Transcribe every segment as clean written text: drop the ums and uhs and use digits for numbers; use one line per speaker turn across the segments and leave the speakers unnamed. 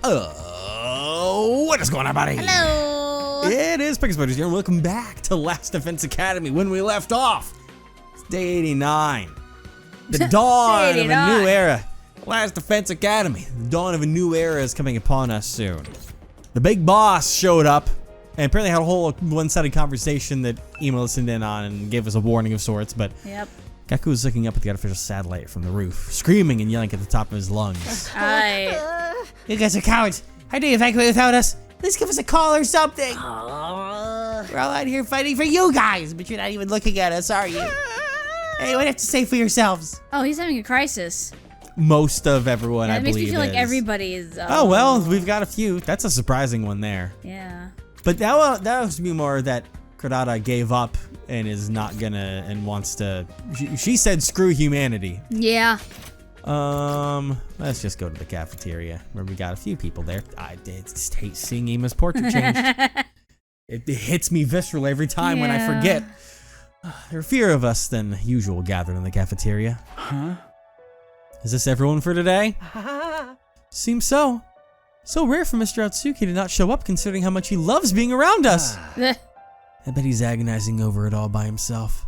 What is going on, buddy?
Hello.
It is Pickers Buddies here, and welcome back to Last Defense Academy. When we left off, it's day 89. The dawn of a new era. Last Defense Academy. The dawn of a new era is coming upon us soon. The big boss showed up, and apparently had a whole one-sided conversation that Ema listened in on and gave us a warning of sorts, but
Yep.
Gaku was looking up at the artificial satellite from the roof, screaming and yelling at the top of his lungs. You guys are cowards. How do you evacuate without us? Please give us a call or something. We're all out here fighting for you guys, but you're not even looking at us, are you? Hey, what do you have to say for yourselves?
Oh, he's having a crisis.
Most of everyone, I believe,
it makes me feel like everybody is.
Oh, well, we've got a few. That's a surprising one there.
Yeah.
But that was me more that Kurata gave up and is not gonna and wants to. She said, "Screw humanity."
Yeah.
Let's just go to the cafeteria where we got a few people there. I just hate seeing Ema's portrait change. It hits me viscerally every time when I forget. There are fewer of us than usual gathered in the cafeteria.
Huh?
Is this everyone for today? Seems so. So rare for Mr. Atsuki to not show up considering how much he loves being around us. I bet he's agonizing over it all by himself.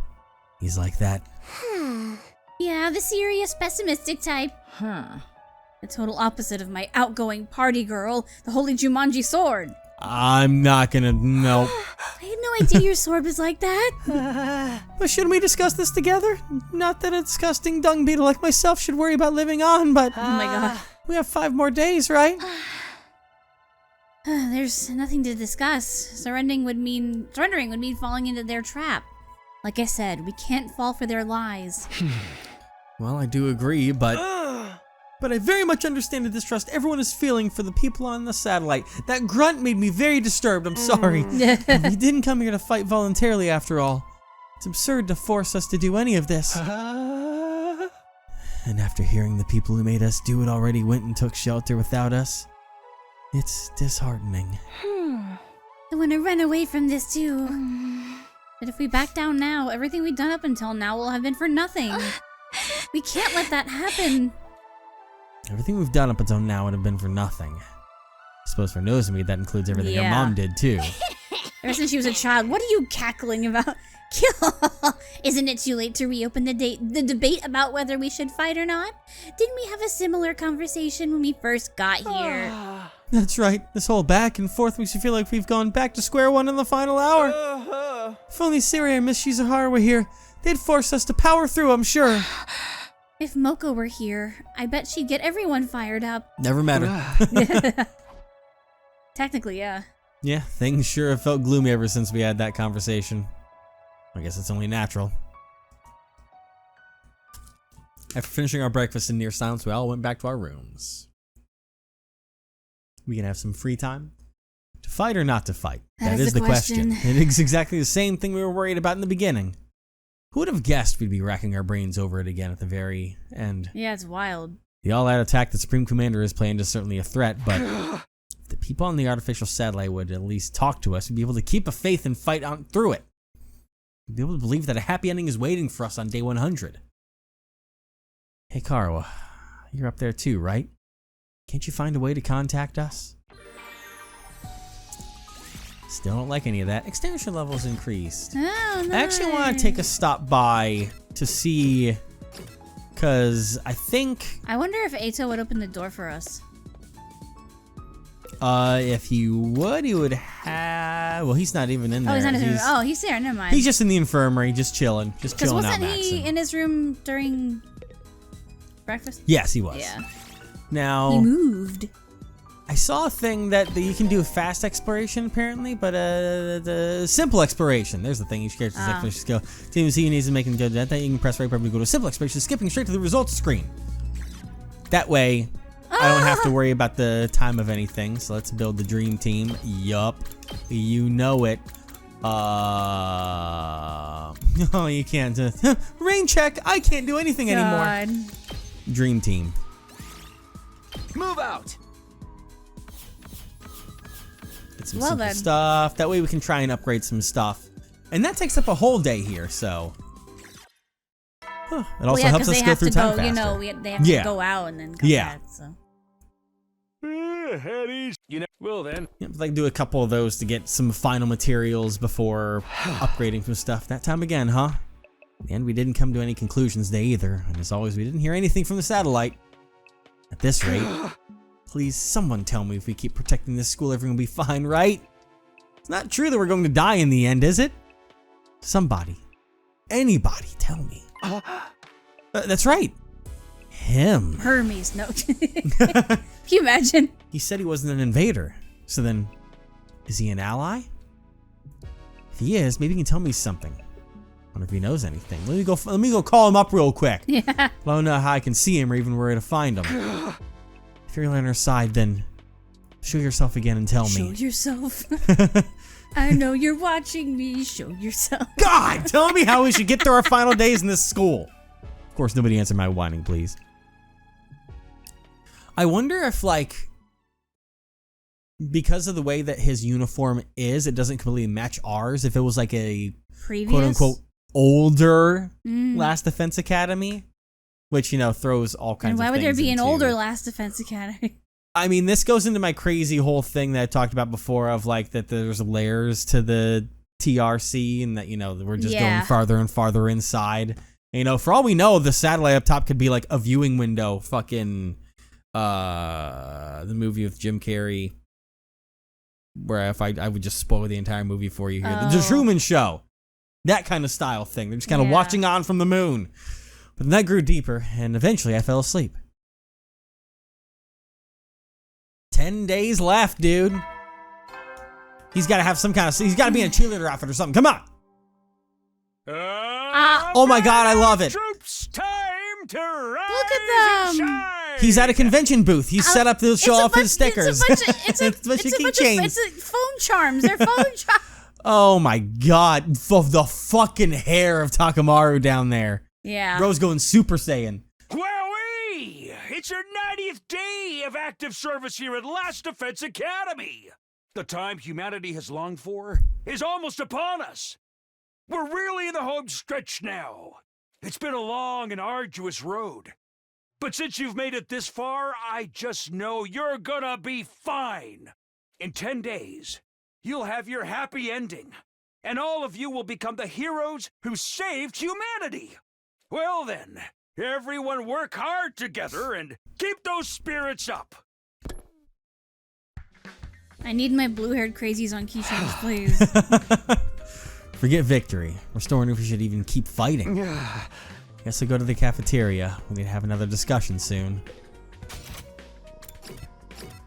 He's like that.
Yeah, the serious, pessimistic type.
Huh.
The total opposite of my outgoing party girl, the holy Jumanji sword.
I'm not gonna, nope.
I had no idea your sword was like that.
But shouldn't we discuss this together? Not that a disgusting dung beetle like myself should worry about living on, but...
Oh my god.
We have 5 more days, right?
There's nothing to discuss. Surrendering would mean falling into their trap. Like I said, we can't fall for their lies.
Well, I do agree, but I very much understand the distrust everyone is feeling for the people on the satellite. That grunt made me very disturbed, I'm sorry. We didn't come here to fight voluntarily after all. It's absurd to force us to do any of this. And after hearing the people who made us do it already went and took shelter without us, it's disheartening.
I want to run away from this too. But if we back down now, everything we've done up until now will have been for nothing. We can't let that happen.
Everything we've done up until now would have been for nothing. I suppose for Nozomi, that includes everything her mom did too.
Ever since she was a child, what are you cackling about? Isn't it too late to reopen the debate about whether we should fight or not? Didn't we have a similar conversation when we first got here?
That's right. This whole back and forth makes you feel like we've gone back to square one in the final hour. If only Siri and Miss Shizuhara were here, they'd force us to power through, I'm sure.
If Moko were here, I bet she'd get everyone fired up.
Never met her.
Technically, yeah.
Yeah, things sure have felt gloomy ever since we had that conversation. I guess it's only natural. After finishing our breakfast in near silence, we all went back to our rooms. We can have some free time? To fight or not to fight? That is the question. It is exactly the same thing we were worried about in the beginning. Who would have guessed we'd be racking our brains over it again at the very end?
Yeah, it's wild.
The all-out attack the Supreme Commander is planned is certainly a threat, but if the people on the artificial satellite would at least talk to us, we'd be able to keep a faith and fight on through it. We'd be able to believe that a happy ending is waiting for us on day 100. Hey, Karawa, you're up there too, right? Can't you find a way to contact us? Still don't like any of that. Extinguisher levels increased.
Oh, nice.
I actually want to take a stop by to see, because I think...
I wonder if Eito would open the door for us.
If he would have... Well, he's not even in there.
Oh, he's not in his room. Oh, he's there. Never mind.
He's just in the infirmary, just chilling out,
Because wasn't he
maxing.
in his room during breakfast?
Yes, he was.
Yeah.
Now...
He moved.
I saw a thing that you can do fast exploration apparently, but the simple exploration. There's the thing. Each character's exploration skill. Team C needs to make and go to that. You can press right button to go to simple exploration, skipping straight to the results screen. That way, I don't have to worry about the time of anything. So let's build the dream team. Yup, you know it. Oh, you can't. Rain check. I can't do anything anymore. Dream team.
Move out.
Get some simple stuff. That way we can try and upgrade some stuff. And that takes up a whole day here, so. It also helps us go through time faster.
You know, they have to go out and then come back, so.
Eddie's. Well then.
Yeah, I'd like to do a couple of those to get some final materials before upgrading some stuff. That time again, huh? And we didn't come to any conclusions there either. And as always, we didn't hear anything from the satellite. At this rate, please someone tell me if we keep protecting this school, everyone will be fine, right? It's not true that we're going to die in the end, is it? Somebody. Anybody tell me. That's right. Him.
Hermes, no. Can you imagine?
He said he wasn't an invader. So then, is he an ally? If he is, maybe he can tell me something. I wonder if he knows anything. Let me go call him up real quick.
Yeah.
I don't know how I can see him or even where to find him. If you're on our side, then show yourself again and tell me.
Show yourself. I know you're watching me. Show yourself.
God, tell me how we should get through our final days in this school. Of course, nobody answer my whining, please. I wonder if, like, because of the way that his uniform is, it doesn't completely match ours. If it was like a
Previous?
quote-unquote older Last Defense Academy, which, you know, throws all kinds of things.
And why would there be an
into...
older Last Defense Academy?
I mean, this goes into my crazy whole thing that I talked about before of, like, that there's layers to the TRC and that, you know, we're just going farther and farther inside. And, you know, for all we know, the satellite up top could be like a viewing window, fucking the movie with Jim Carrey, where if I would just spoil the entire movie for you here. The Truman Show. That kind of style thing. They're just kind of watching on from the moon. But then that grew deeper, and eventually I fell asleep. 10 days left, dude. He's got to have some kind of... He's got to be in a cheerleader outfit or something. Come on. Oh my God, I love it.
Troops, time to rise.
Look at them.
And shine.
He's at a convention booth. He's set up to show off his stickers.
It's a bunch of phone charms. They're phone charms.
Oh my God. The fucking hair of Takamaru down there.
Yeah.
Bro's going Super Saiyan.
Wowee! It's your 90th day of active service here at Last Defense Academy. The time humanity has longed for is almost upon us. We're really in the home stretch now. It's been a long and arduous road. But since you've made it this far, I just know you're gonna be fine. In 10 days, you'll have your happy ending, and all of you will become the heroes who saved humanity. Well then, everyone work hard together and keep those spirits up.
I need my blue-haired crazies on keychains, please.
Forget victory. We're still wondering if we should even keep fighting. Guess we'll go to the cafeteria. We need to have another discussion soon.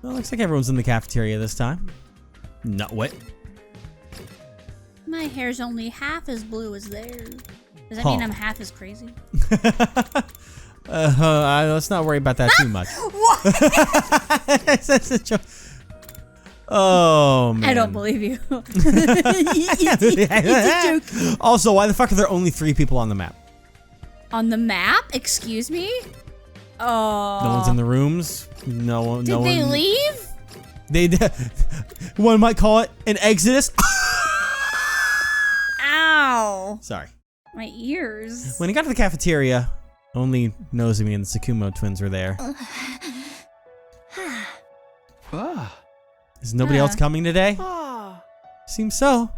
Well, looks like everyone's in the cafeteria this time. No, what?
My hair's only half as blue as theirs. Does that mean I'm half as crazy?
Let's not worry about that too much. What? That's a joke. Oh, man.
I don't believe you. It's a joke.
Also, why the fuck are there only 3 people on the map?
On the map? Excuse me? Oh.
No one's in the rooms. No one.
Did they leave?
They. One might call it an exodus.
Ow.
Sorry.
My ears.
When he got to the cafeteria, only Nozomi and the Tsukumo twins were there. Is nobody else coming today? Seems so.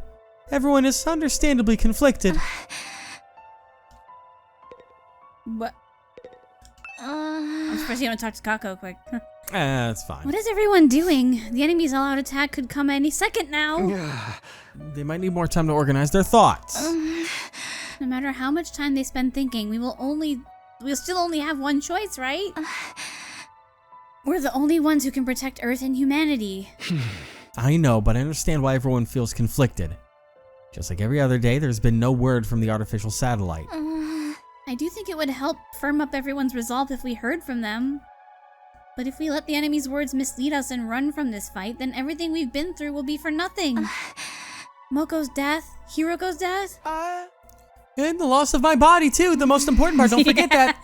Everyone is understandably conflicted.
What? I'm surprised you don't talk to Kako quick.
That's fine.
What is everyone doing? The enemy's all-out attack could come any second now.
They might need more time to organize their thoughts.
No matter how much time they spend thinking, we'll still only have one choice, right? We're the only ones who can protect Earth and humanity.
I know, but I understand why everyone feels conflicted. Just like every other day, there's been no word from the artificial satellite.
I do think it would help firm up everyone's resolve if we heard from them. But if we let the enemy's words mislead us and run from this fight, then everything we've been through will be for nothing. Moko's death, Hiroko's death.
And the loss of my body, too. The most important part, don't forget that.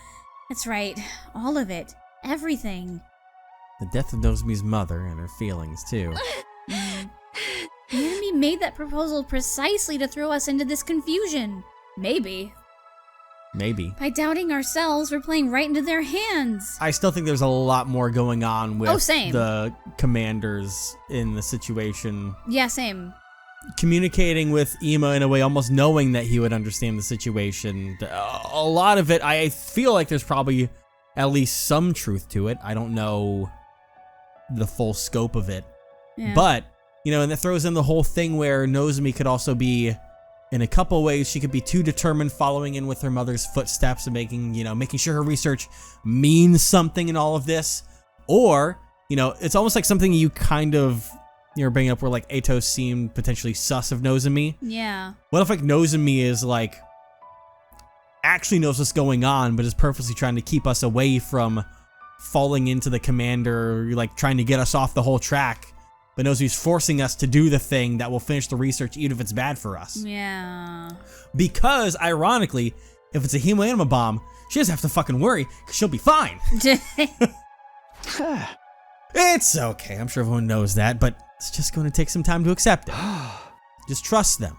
That's right. All of it. Everything.
The death of Nozomi's mother and her feelings, too.
The enemy made that proposal precisely to throw us into this confusion. Maybe.
Maybe.
By doubting ourselves, we're playing right into their hands.
I still think there's a lot more going on with
same.
the commanders in the situation.
Yeah, same.
Communicating with Ema in a way, almost knowing that he would understand the situation. A lot of it, I feel like there's probably at least some truth to it. I don't know the full scope of it.
Yeah.
But, and that throws in the whole thing where Nozomi could also be, in a couple ways, she could be too determined following in with her mother's footsteps and making sure her research means something in all of this. Or, it's almost like something you kind of, bringing up where like Ato seemed potentially sus of Nozomi.
Yeah.
What if like Nozomi is like, actually knows what's going on, but is purposely trying to keep us away from falling into the commander, like trying to get us off the whole track, but knows he's forcing us to do the thing that will finish the research even if it's bad for us.
Yeah.
Because, ironically, if it's a hemoanima bomb, she doesn't have to fucking worry, because she'll be fine. It's okay, I'm sure everyone knows that, but it's just going to take some time to accept it. Just trust them.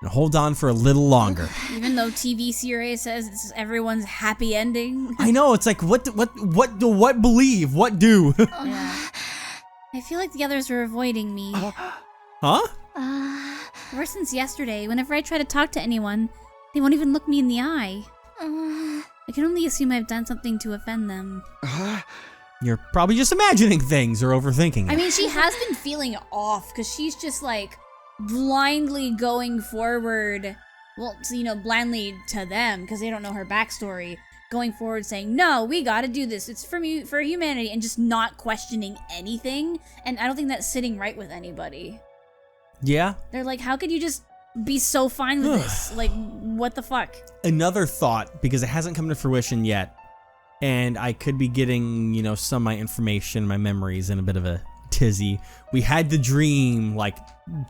And hold on for a little longer.
Even though TV series says it's everyone's happy ending.
I know, it's like, what believe? What do?
Yeah. I feel like the others are avoiding me.
Huh?
Ever since yesterday, whenever I try to talk to anyone, they won't even look me in the eye. I can only assume I've done something to offend them.
You're probably just imagining things or overthinking it.
I mean, she has been feeling off because she's just like blindly going forward. Well, blindly to them because they don't know her backstory. Going forward saying, no, we gotta do this. It's for humanity, and just not questioning anything. And I don't think that's sitting right with anybody.
Yeah?
They're like, how could you just be so fine with this? Like, what the fuck?
Another thought, because it hasn't come to fruition yet, and I could be getting, some of my information, my memories in a bit of a tizzy. We had the dream like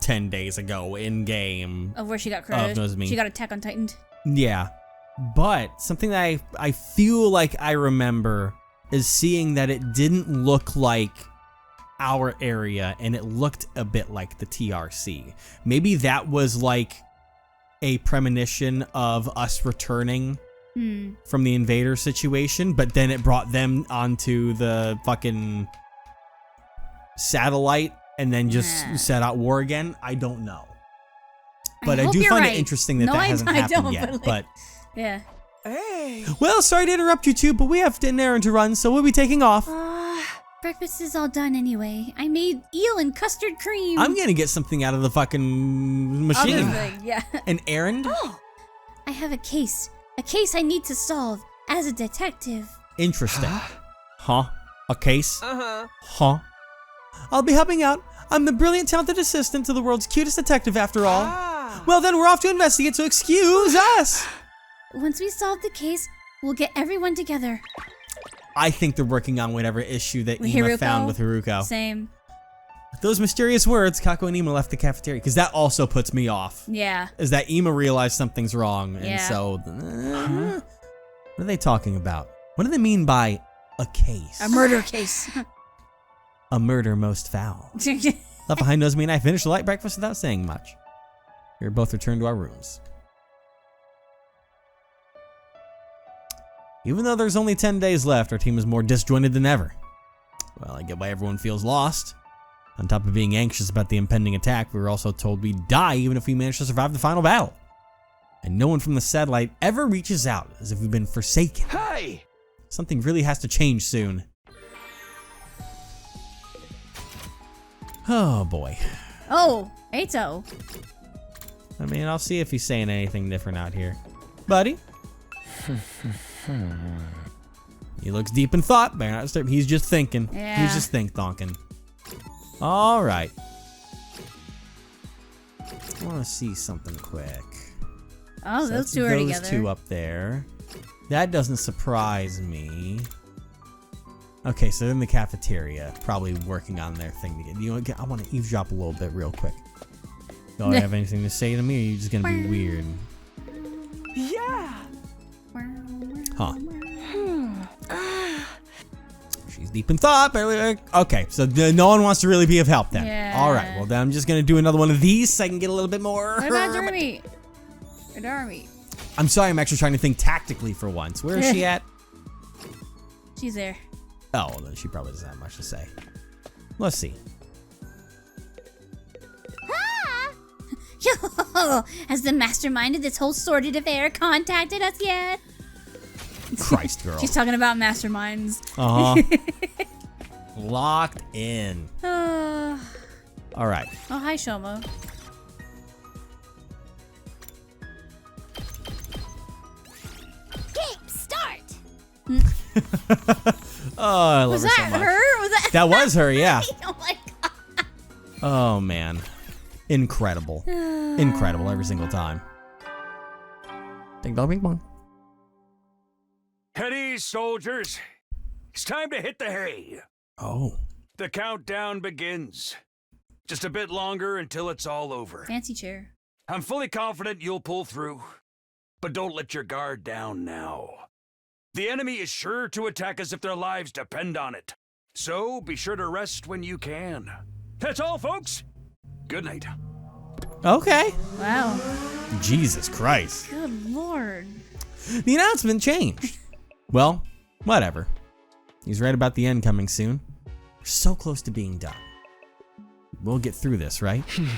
10 days ago in game.
Of where she got crushed. She got Attack on Titan.
Yeah. But something that I feel like I remember is seeing that it didn't look like our area and it looked a bit like the TRC. Maybe that was like a premonition of us returning from the invader situation, but then it brought them onto the fucking satellite and then just set out war again. I don't know. But I do find it interesting that hasn't happened yet. But
yeah.
Hey.
Well, sorry to interrupt you two, but we have an errand to run, so we'll be taking off.
Breakfast is all done anyway. I made eel and custard cream.
I'm gonna get something out of the fucking machine.
Other thing, yeah.
An errand?
Oh, I have a case I need to solve as a detective.
Interesting. Huh? A case?
Uh-huh.
Huh? I'll be helping out. I'm the brilliant, talented assistant to the world's cutest detective, after all. Well, then we're off to investigate, so excuse us.
Once we solve the case, we'll get everyone together.
I think they're working on whatever issue that
With
Ema
Haruko?
found with Haruko.
Same.
Those mysterious words, Kako and Ema left the cafeteria, because that also puts me off.
Yeah.
Is that Ema realized something's wrong, and
Yeah.
so... what are they talking about? What do they mean by a case?
A murder case.
A murder most foul. Left behind Nozomi and I finished the light breakfast without saying much. We both returned to our rooms. Even though there's only 10 days left, our team is more disjointed than ever. Well, I get why everyone feels lost. On top of being anxious about the impending attack, we were also told we'd die even if we managed to survive the final battle. And no one from the satellite ever reaches out, as if we've been forsaken.
Hey!
Something really has to change soon. Oh boy.
Oh, Ato.
I mean, I'll see if he's saying anything different out here. Buddy? He looks deep in thought, but he's just thinking.
Yeah.
He's just think-thonking. All right. I want to see something quick.
Oh,
So
those
that's
two are together.
Those two up there. That doesn't surprise me. Okay, so they're in the cafeteria, probably working on their thing to get. You know what? I want to eavesdrop a little bit real quick. Y'all have anything to say to me, or are you just gonna be weird?
Yeah.
Huh. She's deep in thought. Okay, so no one wants to really be of help then.
Yeah.
All right, well then I'm just gonna do another one of these so I can get a little bit more.
What about Jeremy? Or Darby?
I'm sorry, I'm actually trying to think tactically for once. Where is she at?
She's there.
Oh, well, then she probably doesn't have much to say. Let's see.
Has the mastermind of this whole sordid affair contacted us yet?
Christ, girl.
She's talking about masterminds.
Locked in. All right.
Oh, hi, Shomo.
Game start.
Oh, I love
Was
her so
that
much.
her? Was that?
That was her, yeah.
Oh my god.
Oh, man. Incredible. Incredible every single time. Ding dong, bing bong.
At ease, soldiers. It's time to hit the hay.
Oh.
The countdown begins. Just a bit longer until it's all over.
Fancy chair.
I'm fully confident you'll pull through. But don't let your guard down now. The enemy is sure to attack us if their lives depend on it. So be sure to rest when you can. That's all, folks. Good night.
Okay.
Wow.
Jesus Christ.
Good lord.
The announcement changed. Well, whatever. He's right about the end coming soon. We're so close to being done. We'll get through this, right?
If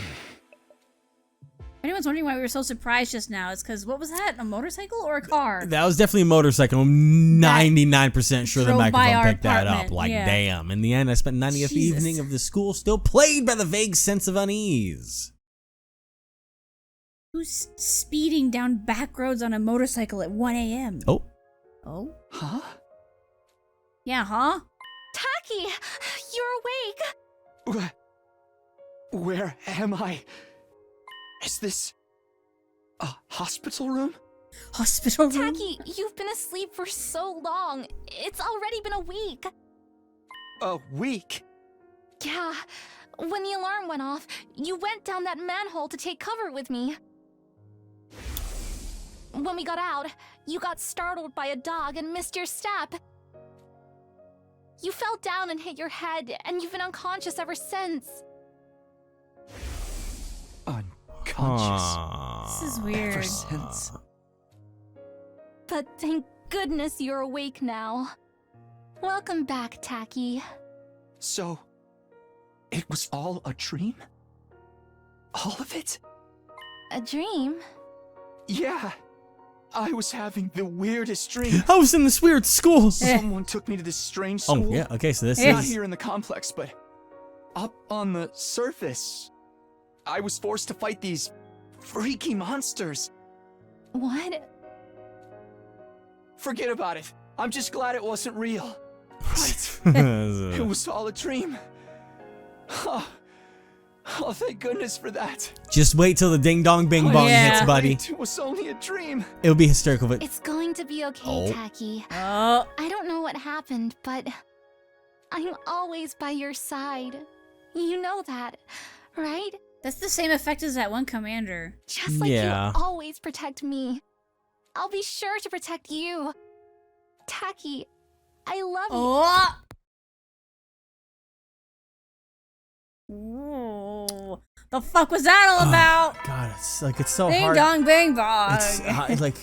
anyone's wondering why we were so surprised just now, it's because what was that? A motorcycle or a car?
That was definitely a motorcycle. I'm 99% sure the
drove by
microphone
our
picked that up.
apartment,
Like,
yeah.
damn. In the end, I spent 90th
Jesus.
evening of the school still plagued by the vague sense of unease.
Who's speeding down back roads on a motorcycle at 1 a.m.?
Oh.
Oh?
Huh?
Yeah, huh?
Taki, you're awake.
Where am I? Is this a hospital room?
Hospital room?
Taki, you've been asleep for so long. It's already been a week.
A week?
Yeah. When the alarm went off, you went down that manhole to take cover with me. When we got out, you got startled by a dog and missed your step. You fell down and hit your head, and you've been unconscious ever since.
Unconscious.
This is
Ever
weird.
since.
But thank goodness you're awake now. Welcome back, Taki.
So, it was all a dream? All of it?
A dream?
Yeah. I was having the weirdest dream.
I was in this weird school.
Someone took me to this strange school.
Oh, yeah. Okay, so this
Not
is...
here in the complex, but up on the surface. I was forced to fight these freaky monsters.
What?
Forget about it. I'm just glad it wasn't real. Right. It was all a dream. Oh, thank goodness for that.
Just wait till the ding dong bing bong
Yeah.
hits, buddy.
It was only a dream.
It'll be hysterical, but
It's going to be okay,
Oh.
Taki.
Oh.
I don't know what happened, but I'm always by your side. You know that, right?
That's the same effect as that one commander.
Just like
Yeah.
you always protect me. I'll be sure to protect you. Taki, I love you.
Oh! Ooh. The fuck was that all about?
God, it's like it's so
Ding
hard.
dong bing bong.
It's like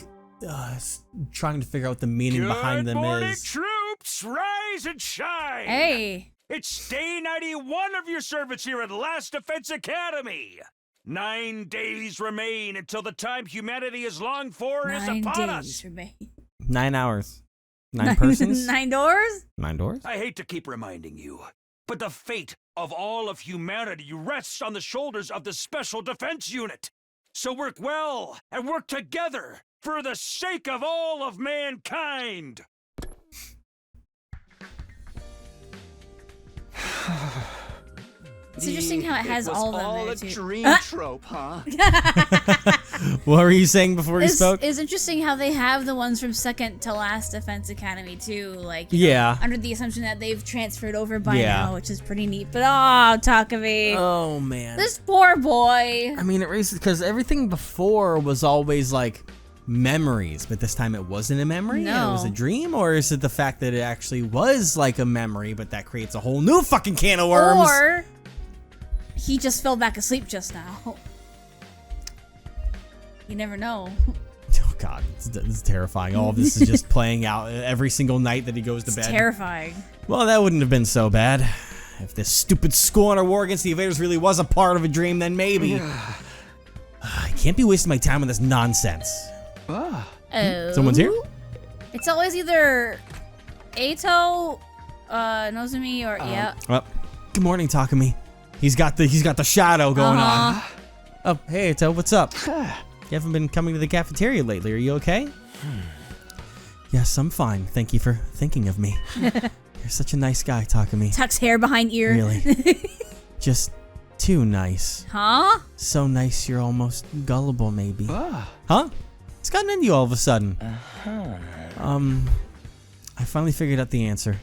it's trying to figure out what the meaning behind them
morning,
is.
troops! Rise and shine!
Hey.
It's day 91 of your service here at Last Defense Academy. 9 days remain until the time humanity has longed for is
9
upon
days
us.
remain.
9 hours. 9 persons?
9 doors?
9 doors?
I hate to keep reminding you, but the fate of all of humanity rests on the shoulders of the Special Defense Unit. So work well and work together for the sake of all of mankind.
It's interesting how it has
was
all of them
all
there,
a
too.
dream trope, huh?
What were you saying before you
It's,
spoke?
it's interesting how they have the ones from second to last Defense Academy too, like you know,
Yeah.
under the assumption that they've transferred over by
Yeah.
now, which is pretty neat. But oh, Takumi,
Oh man.
this poor boy.
I mean, it raises because everything before was always like memories, but this time it wasn't a memory. And it was a
No.
dream, or is it the fact that it actually was like a memory, but that creates a whole new fucking can of worms?
Or he just fell back asleep just now. You never know.
Oh God, this is terrifying. All of this is just playing out every single night that he goes to bed.
Terrifying.
Well, that wouldn't have been so bad. If this stupid school on our war against the invaders really was a part of a dream, then maybe. I can't be wasting my time on this nonsense.
Oh.
Someone's here?
It's always either Ato, Nozumi, or yeah.
Well, good morning, Takumi. He's got the shadow going on. Oh, hey, Ato, what's up? You haven't been coming to the cafeteria lately. Are you okay? Yes, I'm fine. Thank you for thinking of me. You're such a nice guy, Takumi.
Tucks hair behind ear.
Really. Just too nice.
Huh?
So nice you're almost gullible, maybe. Huh? It's gotten into you all of a sudden. I finally figured out the answer.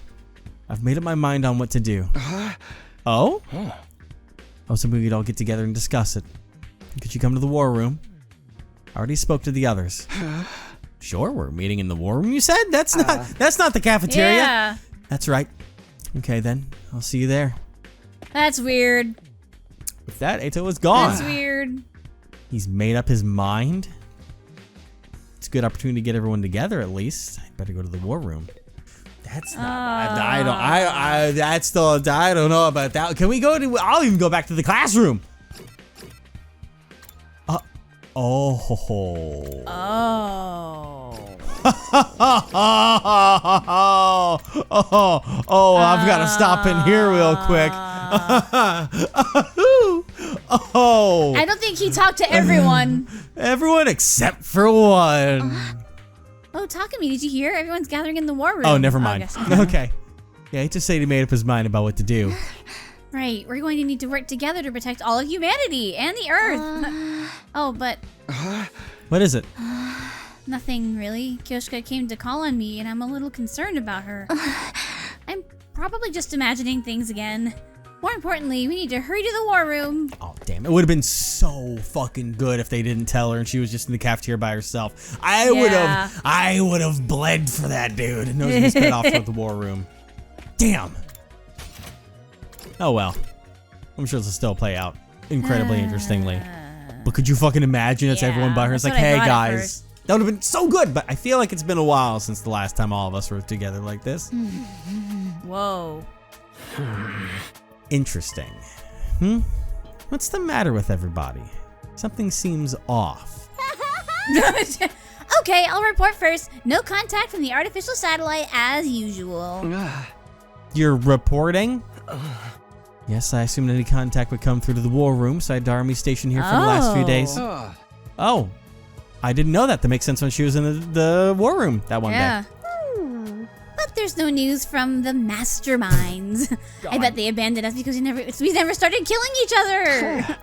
I've made up my mind on what to do. Oh? Oh, so we could all get together and discuss it. Could you come to the war room? I already spoke to the others. Sure, we're meeting in the war room, you said? That's not the cafeteria.
Yeah.
That's right. Okay, then. I'll see you there.
That's weird.
With that, Ato is gone.
That's weird.
He's made up his mind. It's a good opportunity to get everyone together, at least. I better go to the war room. That's not. I don't know about that. Can we go to? I'll even go back to the classroom. Oh. I've got to stop in here real quick.
I don't think he talked to everyone.
Everyone except for one.
Oh, Takumi, did you hear? Everyone's gathering in the war room.
Oh, never mind.
Oh,
Okay. Yeah, he just said he made up his mind about what to do.
Right, we're going to need to work together to protect all of humanity and the Earth. Oh, but
What is it?
nothing really. Kyoshka came to call on me, and I'm a little concerned about her. I'm probably just imagining things again. More importantly, we need to hurry to the war room.
Oh, damn. It would have been so fucking good if they didn't tell her and she was just in the cafeteria by herself. I would have bled for that dude. And Nozomi sped off to the war room. Damn. Oh, well. I'm sure this will still play out incredibly interestingly. But could you fucking imagine it's everyone but her? It's like, hey, guys. That would have been so good, but I feel like it's been a while since the last time all of us were together like this.
Whoa.
Interesting. What's the matter with everybody? Something seems off.
Okay, I'll report first. No contact from the artificial satellite as usual.
You're reporting? Yes, I assumed any contact would come through to the war room, so I had Darumi stationed here for the last few days. Oh, I didn't know that. That makes sense when she was in the war room that one day.
But there's no news from the masterminds. I bet they abandoned us because we never started killing each other.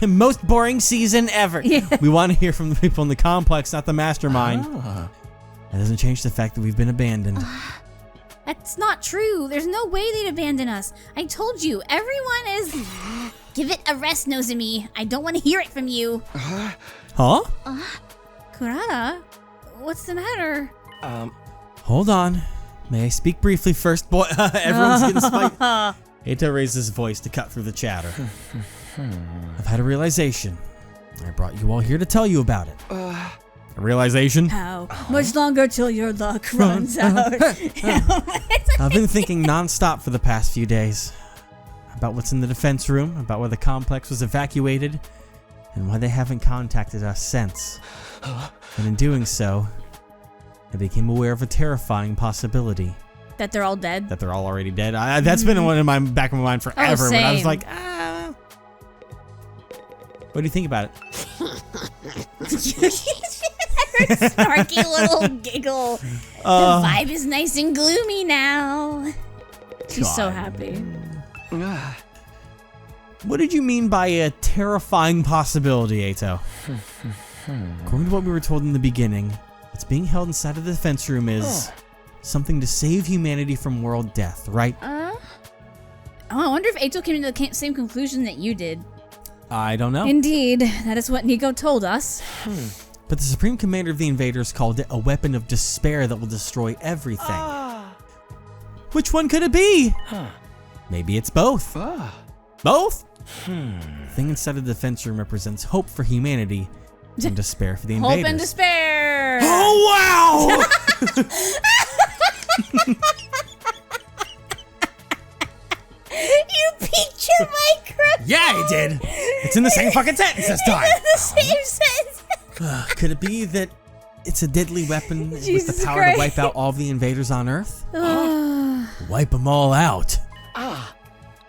Most boring season ever. Yeah. We want to hear from the people in the complex, not the mastermind. That doesn't change the fact that we've been abandoned.
That's not true. There's no way they'd abandon us. I told you, everyone is... Give it a rest, Nozumi. I don't want to hear it from you.
Huh?
Kurata? What's the matter?
Hold on. May I speak briefly first? Boy, everyone's getting spiked. Eito raised his voice to cut through the chatter. I've had a realization. I brought you all here to tell you about it. A realization?
How much longer till your luck runs out?
I've been thinking nonstop for the past few days. About what's in the defense room, about why the complex was evacuated, and why they haven't contacted us since. And in doing so, I became aware of a terrifying possibility.
That they're all dead?
That they're all already dead. That's been in my back of my mind forever.
Same.
When I was like, What do you think about it?
Her snarky little giggle. The vibe is nice and gloomy now. She's so happy.
What did you mean by a terrifying possibility, Eito? According to what we were told in the beginning, what's being held inside of the defense room is something to save humanity from world death, right?
I wonder if Eito came to the same conclusion that you did.
I don't know.
Indeed, that is what Nico told us.
But the Supreme Commander of the Invaders called it a weapon of despair that will destroy everything. Which one could it be? Maybe it's both. Both? The thing inside of the defense room represents hope for humanity and despair for the invaders.
Hope and despair!
Oh, wow!
You peeked your micro.
Yeah, I did. It's in the same fucking sentence this time.
The same sentence.
Could it be that it's a deadly weapon with
Jesus
the power
Christ.
to wipe out all the invaders on Earth? Wipe them all out.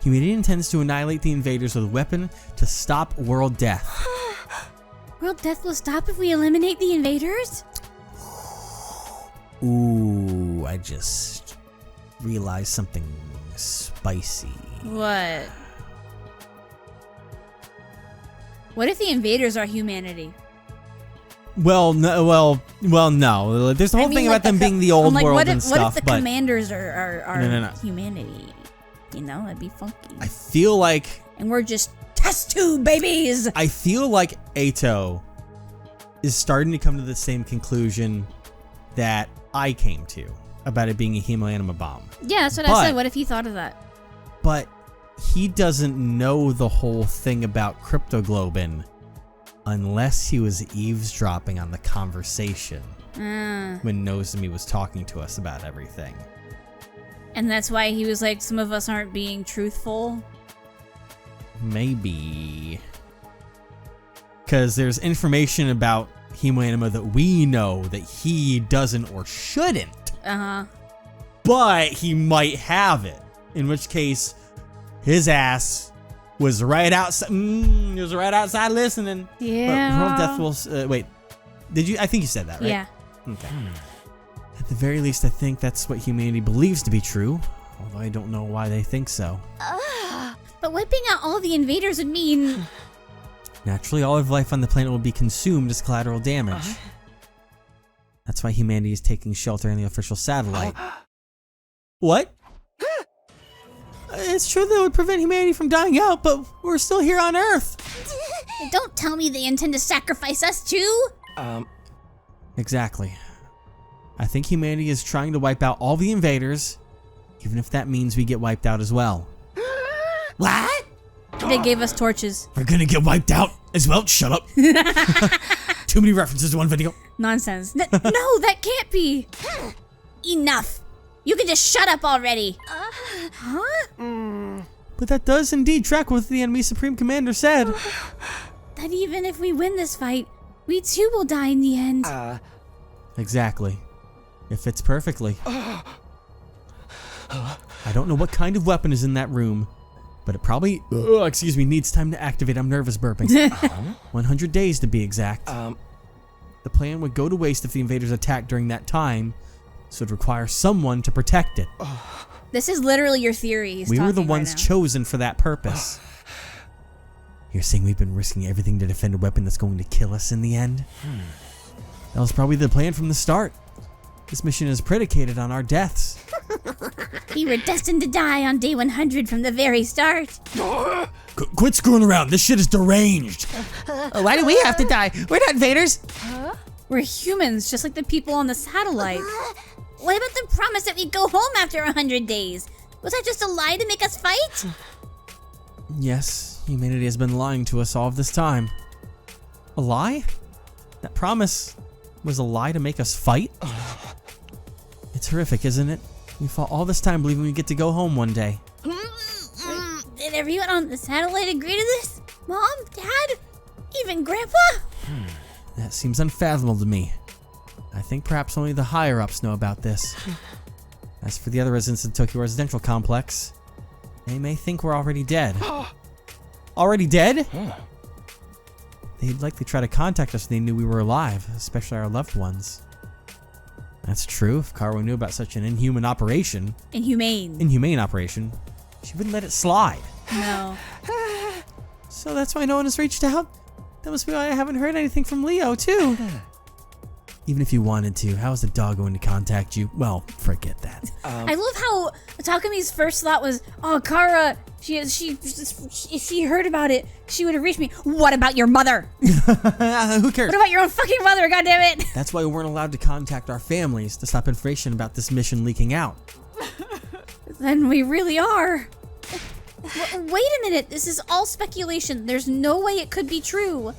Humanity intends to annihilate the invaders with a weapon to stop world death.
World death will stop if we eliminate the invaders?
Ooh, I just realized something spicy.
What? What if the invaders are humanity?
Well, no. There's the whole thing about them being the old world
what if,
and stuff,
what if the
but
commanders are
No.
humanity? You know, that'd be funky.
I feel like
And we're just test tube babies.
Ato is starting to come to the same conclusion that I came to about it being a hemoanima bomb.
Yeah, that's what
But-
I said. What if he thought of that?
But he doesn't know the whole thing about cryptoglobin unless he was eavesdropping on the conversation when Nozomi was talking to us about everything.
And that's why he was like, some of us aren't being truthful.
Maybe. Because there's information about hemoanima that we know that he doesn't or shouldn't. But he might have it. In which case, his ass was right outside. He was right outside listening.
Yeah.
But world death will. Wait, did you? I think you said that, right?
Yeah.
Okay. At the very least, I think that's what humanity believes to be true. Although I don't know why they think so.
But wiping out all the invaders would mean...
Naturally, all of life on the planet will be consumed as collateral damage. That's why humanity is taking shelter in the official satellite. What? It's true that it would prevent humanity from dying out, but we're still here on Earth.
Don't tell me they intend to sacrifice us too.
Exactly. I think humanity is trying to wipe out all the invaders, even if that means we get wiped out as well. What?
They gave us torches.
We're gonna get wiped out as well? Shut up. Too many references to one video.
Nonsense. No, that can't be. Enough. You can just shut up already. Huh?
But that does indeed track with what the enemy Supreme Commander said.
That even if we win this fight, we too will die in the end.
Exactly. It fits perfectly. I don't know what kind of weapon is in that room, but it probably, needs time to activate. I'm nervous burping. 100 days to be exact. The plan would go to waste if the invaders attacked during that time, so it'd require someone to protect it.
This is literally your theory.
We were the
talking
ones
right now.
chosen for that purpose. You're saying we've been risking everything to defend a weapon that's going to kill us in the end? That was probably the plan from the start. This mission is predicated on our deaths.
We were destined to die on day 100 from the very start.
Quit screwing around. This shit is deranged. Why do we have to die? We're not invaders.
We're humans, just like the people on the satellite. What about the promise that we'd go home after 100 days? Was that just a lie to make us fight?
Yes, humanity has been lying to us all of this time. A lie? That promise was a lie to make us fight? It's horrific, isn't it? We fought all this time believing we'd get to go home one day.
Did everyone on the satellite agree to this? Mom? Dad? Even Grandpa?
That seems unfathomable to me. I think perhaps only the higher-ups know about this. As for the other residents of the Tokyo Residential Complex, they may think we're already dead. Already dead? They'd likely try to contact us if they knew we were alive, especially our loved ones. That's true. If Karo knew about such an inhuman operation, inhumane operation, she wouldn't let it slide.
No.
So that's why no one has reached out? That must be why I haven't heard anything from Leo, too. Even if you wanted to, how is the dog going to contact you? Well, forget that.
I love how Takami's first thought was, oh, Kara, if she heard about it, she would have reached me. What about your mother?
Who cares?
What about your own fucking mother, goddammit?
That's why we weren't allowed to contact our families to stop information about this mission leaking out.
Then we really are. Wait a minute, this is all speculation. There's no way it could be true.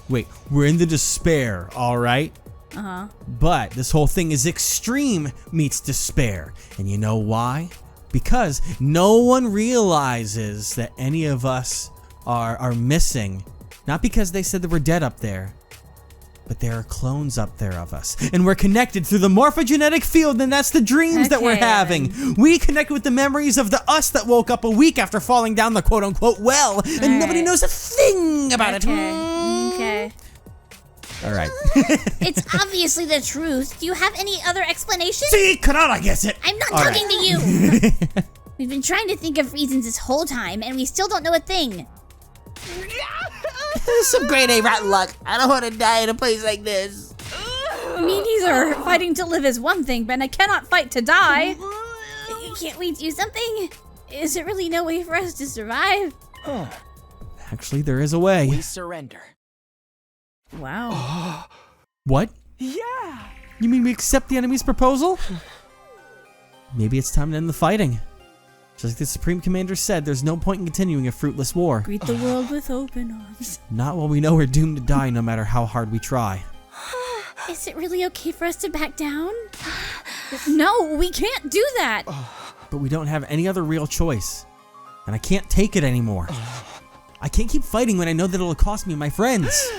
Wait, we're in the despair, all right? But this whole thing is extreme meets despair. And you know why? Because no one realizes that any of us are missing. Not because they said that we're dead up there, but there are clones up there of us. And we're connected through the morphogenetic field, and that's the dreams that we're
Okay.
having. We connect with the memories of the us that woke up a week after falling down the quote-unquote well, and nobody knows a thing about it.
Okay.
All right.
It's obviously the truth. Do you have any other explanation?
See, Kanata gets it.
I'm not
All
talking to you. We've been trying to think of reasons this whole time, and we still don't know a thing.
Some grade A rotten luck. I don't want to die in a place like this.
Meanies are fighting to live is one thing, but I cannot fight to die. Can't we do something? Is there really no way for us to survive?
Actually, there is a way.
We surrender.
Wow.
What?
Yeah.
You mean we accept the enemy's proposal? Maybe it's time to end the fighting. Just like the Supreme Commander said, there's no point in continuing a fruitless war.
Greet the world with open arms.
Not while we know we're doomed to die no matter how hard we try.
Is it really okay for us to back down? No, we can't do that.
But we don't have any other real choice. And I can't take it anymore. I can't keep fighting when I know that it'll cost me my friends.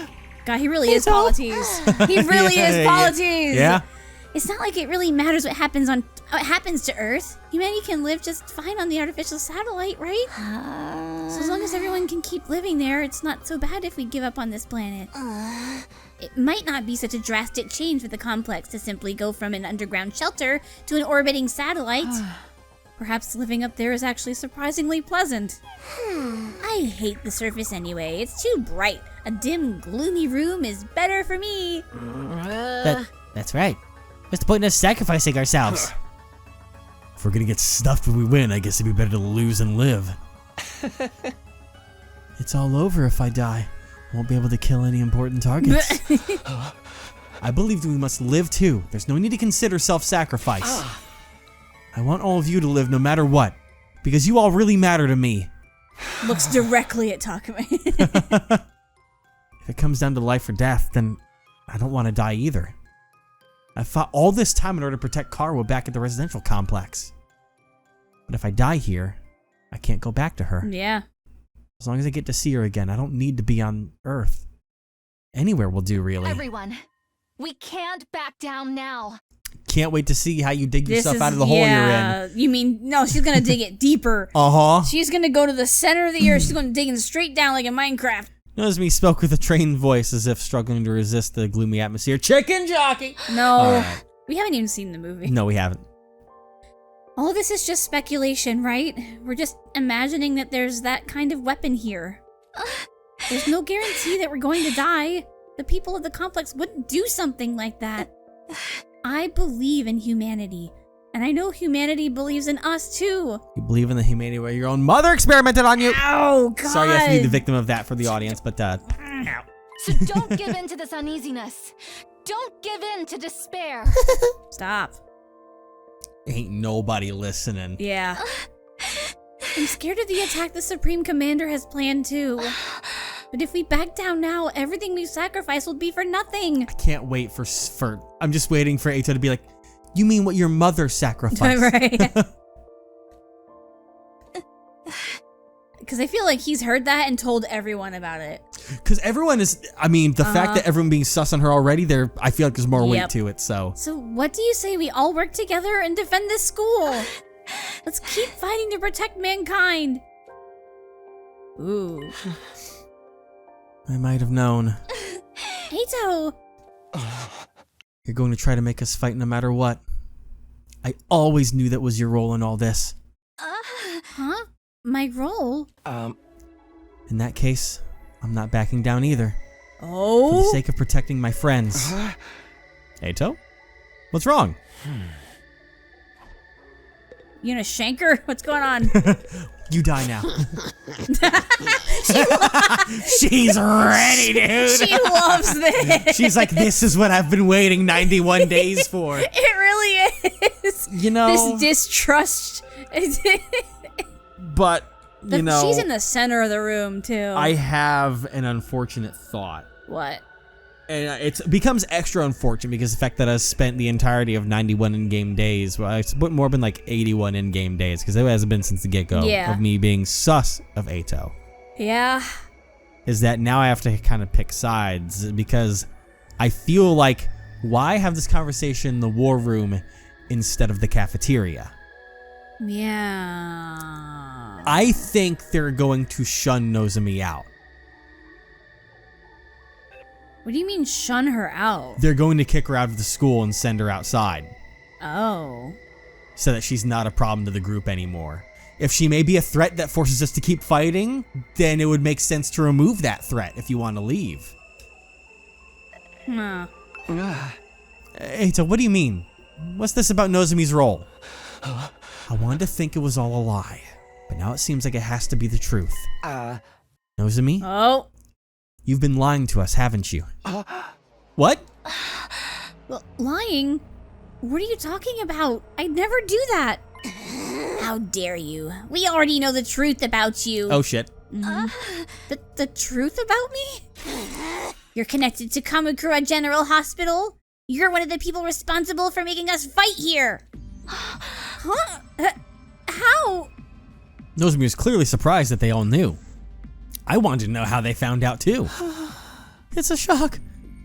God, he really is Polites. He really is Polites.
Yeah?
It's not like it really matters what happens to Earth. Humanity can live just fine on the artificial satellite, right? So as long as everyone can keep living there, it's not so bad if we give up on this planet. It might not be such a drastic change for the complex to simply go from an underground shelter to an orbiting satellite. Perhaps living up there is actually surprisingly pleasant. I hate the surface anyway. It's too bright. A dim, gloomy room is better for me.
That's right. What's the point in us sacrificing ourselves?
If we're gonna get stuffed when we win, I guess it'd be better to lose and live. It's all over if I die. I won't be able to kill any important targets. I believe that we must live too. There's no need to consider self-sacrifice. I want all of you to live no matter what, because you all really matter to me.
Looks directly at Takumi.
If it comes down to life or death, then I don't want to die either. I fought all this time in order to protect Karwa back at the residential complex. But if I die here, I can't go back to her.
Yeah.
As long as I get to see her again, I don't need to be on Earth. Anywhere will do, really.
Everyone, we can't back down now.
Can't wait to see how you dig yourself out of the hole you're in.
You mean, no, she's gonna dig it deeper.
Uh-huh.
She's gonna go to the center of the earth. She's gonna dig in straight down like in Minecraft.
Notice me spoke with a trained voice as if struggling to resist the gloomy atmosphere. Chicken jockey!
No.
Alright.
We haven't even seen the movie.
No, we haven't.
All of this is just speculation, right? We're just imagining that there's that kind of weapon here. There's no guarantee that we're going to die. The people of the complex wouldn't do something like that. I believe in humanity. And I know humanity believes in us too.
You believe in the humanity where your own mother experimented on you.
Oh, God.
Sorry, I have to be the victim of that for the audience, but
So don't give in to this uneasiness. Don't give in to despair.
Stop.
ain't nobody listening.
Yeah. I'm scared of the attack the Supreme Commander has planned too. But if we back down now, everything we've sacrificed will be for nothing.
I can't wait for I'm just waiting for Eito to be like, you mean what your mother sacrificed?
Right. Because I feel like he's heard that and told everyone about it.
Because everyone is, I mean, the fact that everyone being sus on her already, I feel like there's more weight to it, so.
So what do you say we all work together and defend this school? Let's keep fighting to protect mankind. Ooh.
I might have known.
Eito!
You're going to try to make us fight no matter what. I always knew that was your role in all this.
Huh? My role?
In that case, I'm not backing down either. For the
Oh?
sake of protecting my friends. Eito? What's wrong?
You gonna shank her? What's going on?
You die now. She's ready, dude.
She loves this.
She's like, this is what I've been waiting 91 days for.
It really is.
You know,
This distrust.
but, you know,
She's in the center of the room, too.
I have an unfortunate thought.
What?
And it becomes extra unfortunate because the fact that I spent the entirety of 91 in-game days, well, it's more been like 81 in-game days, because it hasn't been since the get-go of me being sus of Ato.
Yeah.
Is that now I have to kind of pick sides, because I feel like, why have this conversation in the war room instead of the cafeteria?
Yeah.
I think they're going to shun Nozomi out.
What do you mean shun her out?
They're going to kick her out of the school and send her outside.
Oh.
So that she's not a problem to the group anymore. If she may be a threat that forces us to keep fighting, then it would make sense to remove that threat if you want to leave.
Huh.
Ato, what do you mean? What's this about Nozomi's role? I wanted to think it was all a lie, but now it seems like it has to be the truth. Nozomi?
Oh.
You've been lying to us, haven't you? What?
Well, lying? What are you talking about? I'd never do that. How dare you? We already know the truth about you.
Oh shit.
The truth about me? You're connected to Kamakura General Hospital? You're one of the people responsible for making us fight here. Huh? How?
Nozomi was clearly surprised that they all knew. I wanted to know how they found out too. It's a shock.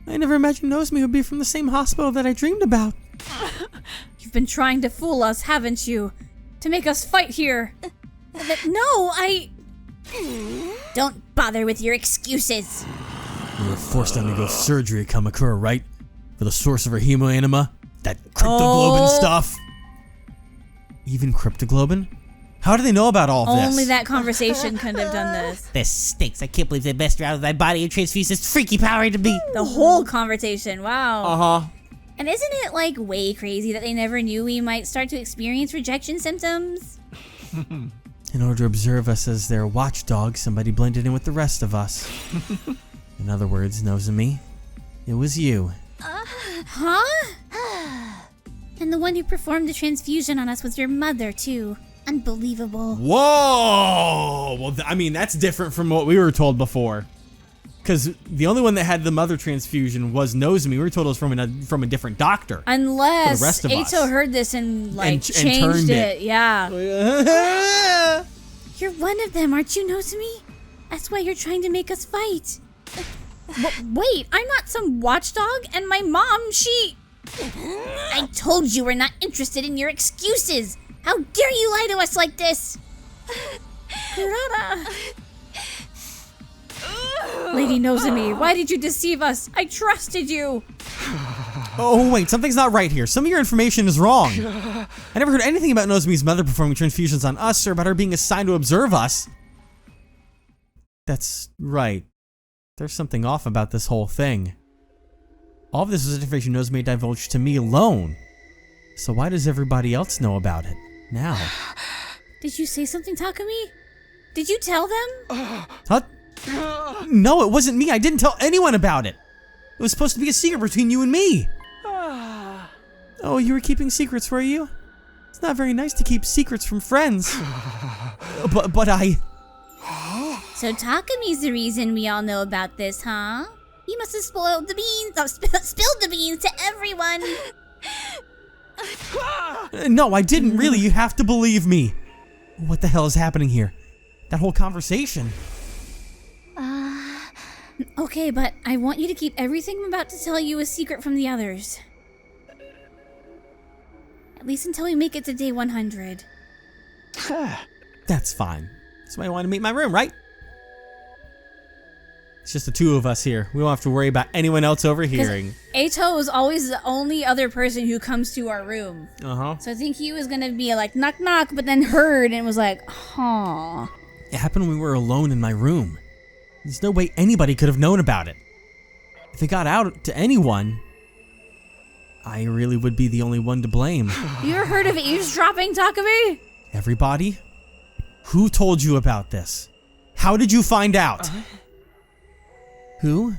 I never imagined Nozomi would be from the same hospital that I dreamed about.
You've been trying to fool us, haven't you? To make us fight here. No, Don't bother with your excuses.
You were forced to undergo surgery at Kamakura, right? For the source of her hemoanima? That cryptoglobin stuff? Even cryptoglobin? How do they know about all this?
Only that conversation couldn't have done this.
This stinks. I can't believe they messed around with my body and transfused this freaky power into me.
The whole conversation, wow.
Uh-huh.
And isn't it like way crazy that they never knew we might start to experience rejection symptoms?
In order to observe us as their watchdog, somebody blended in with the rest of us. In other words, Nozomi, it was you.
Huh? And the one who performed the transfusion on us was your mother, too. Unbelievable.
Whoa! Well, I mean, that's different from what we were told before. Because the only one that had the mother transfusion was Nozomi. We were told it was from a different doctor.
Unless
For the rest of us.
Ato heard this and changed
turned
it. Yeah.
Yeah.
You're one of them, aren't you, Nozomi? That's why you're trying to make us fight. Wait, I'm not some watchdog, and my mom, she... I told you we're not interested in your excuses. How dare you lie to us like this? Kurata. Lady Nozomi, why did you deceive us? I trusted you.
Oh, wait, something's not right here. Some of your information is wrong. I never heard anything about Nozomi's mother performing transfusions on us or about her being assigned to observe us. That's right. There's something off about this whole thing. All of this is information Nozomi divulged to me alone. So why does everybody else know about it now?
Did you say something, Takumi? Did you tell them?
Huh? No, it wasn't me. I didn't tell anyone about it. It was supposed to be a secret between you and me. Oh, you were keeping secrets, were you? It's not very nice to keep secrets from friends. But I...
So Takumi's the reason we all know about this, huh? He must have spoiled the beans, spilled the beans to everyone.
No, I didn't really. You have to believe me. What the hell is happening here? That whole conversation.
Okay, but I want you to keep everything I'm about to tell you a secret from the others. At least until we make it to day 100.
That's fine. That's why I want to meet my room, right? It's just the two of us here. We won't have to worry about anyone else overhearing.
Ato is always the only other person who comes to our room.
Uh-huh.
So I think he was gonna be like, knock knock, but then heard and was like, huh.
It happened when we were alone in my room. There's no way anybody could have known about it. If it got out to anyone, I really would be the only one to blame.
You ever heard of eavesdropping, Takumi?
Everybody? Who told you about this? How did you find out? Who?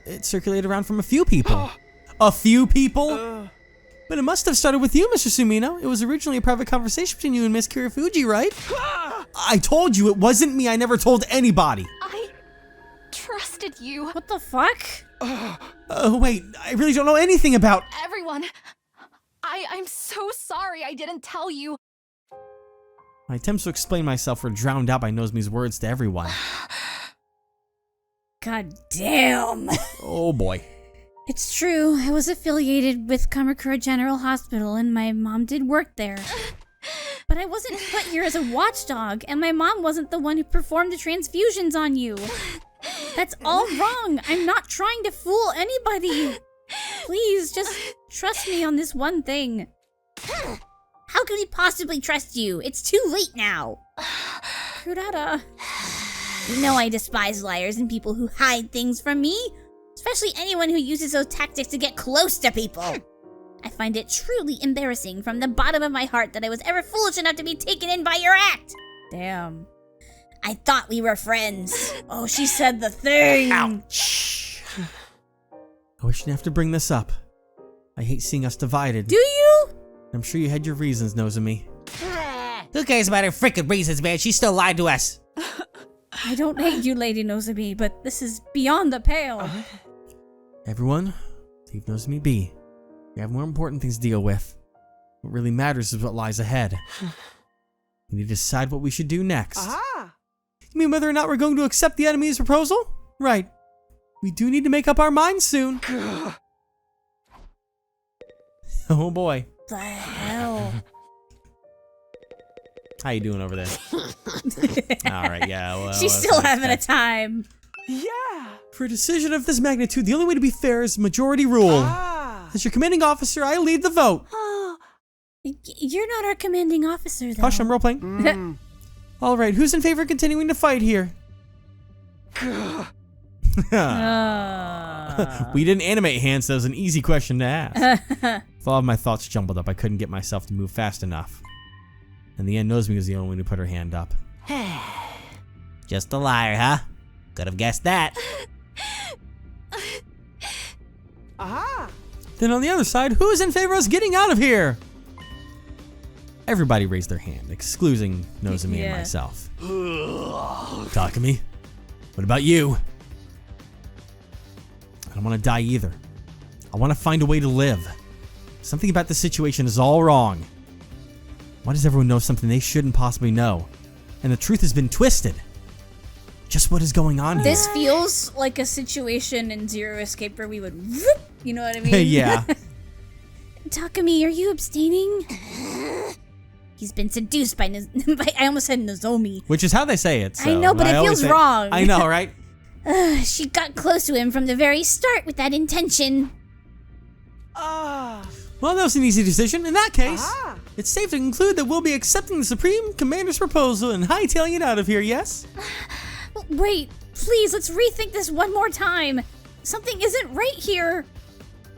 It circulated around from a few people. A few people? But it must have started with you, Mr. Sumino. It was originally a private conversation between you and Miss Kirifuji, right? I told you it wasn't me. I never told anybody.
I trust trusted you.
What the fuck?
Oh, wait, I really don't know anything about...
Everyone, I'm so sorry I didn't tell you.
My attempts to explain myself were drowned out by Nozomi's words to everyone.
God damn.
Oh boy.
It's true. I was affiliated with Kamakura General Hospital and my mom did work there. But I wasn't put here as a watchdog, and my mom wasn't the one who performed the transfusions on you. That's all wrong. I'm not trying to fool anybody. Please, just trust me on this one thing. How can we possibly trust you? It's too late now. Kurata. You know I despise liars and people who hide things from me. Especially anyone who uses those tactics to get close to people. I find it truly embarrassing from the bottom of my heart that I was ever foolish enough to be taken in by your act. Damn. I thought we were friends. Oh, she said the thing.
Ouch. I wish you didn't have to bring this up. I hate seeing us divided.
Do you?
I'm sure you had your reasons, Nozomi.
Who cares about her freaking reasons, man? She still lied to us.
I don't hate you, Lady Nozomi, but this is beyond the pale.
Everyone, leave Nozomi be. We have more important things to deal with. What really matters is what lies ahead. We need to decide what we should do next.
Aha!
You mean whether or not we're going to accept the enemy's proposal? Right. We do need to make up our minds soon. Oh boy.
The hell?
How you doing over there? All right, yeah. Well,
She's still having a time.
Yeah!
For a decision of this magnitude, the only way to be fair is majority rule. As your commanding officer, I lead the vote.
Oh, you're not our commanding officer, though.
Hush, I'm role-playing. All right, who's in favor of continuing to fight here? We didn't animate hands, so it was an easy question to ask. With all of my thoughts jumbled up, I couldn't get myself to move fast enough. In the end, Nozomi was the only one who put her hand up.
Just a liar, huh? Could have guessed that.
Aha!
Then on the other side, who is in favor of us getting out of here? Everybody raised their hand, excluding Nozomi and myself. Takumi, what about you? I don't want to die either. I want to find a way to live. Something about this situation is all wrong. Why does everyone know something they shouldn't possibly know? And the truth has been twisted. Just what is going on here?
This feels like a situation in Zero Escape where we would, you know what I mean?
Yeah.
Takumi, are you abstaining? He's been seduced by, I almost said Nozomi.
Which is how they say it. So
I know, but it
always
feels wrong.
I know, right?
She got close to him from the very start with that intention.
Well, that was an easy decision. In that case, it's safe to conclude that we'll be accepting the Supreme Commander's proposal and hightailing it out of here, yes?
Wait, please, let's rethink this one more time. Something isn't right here.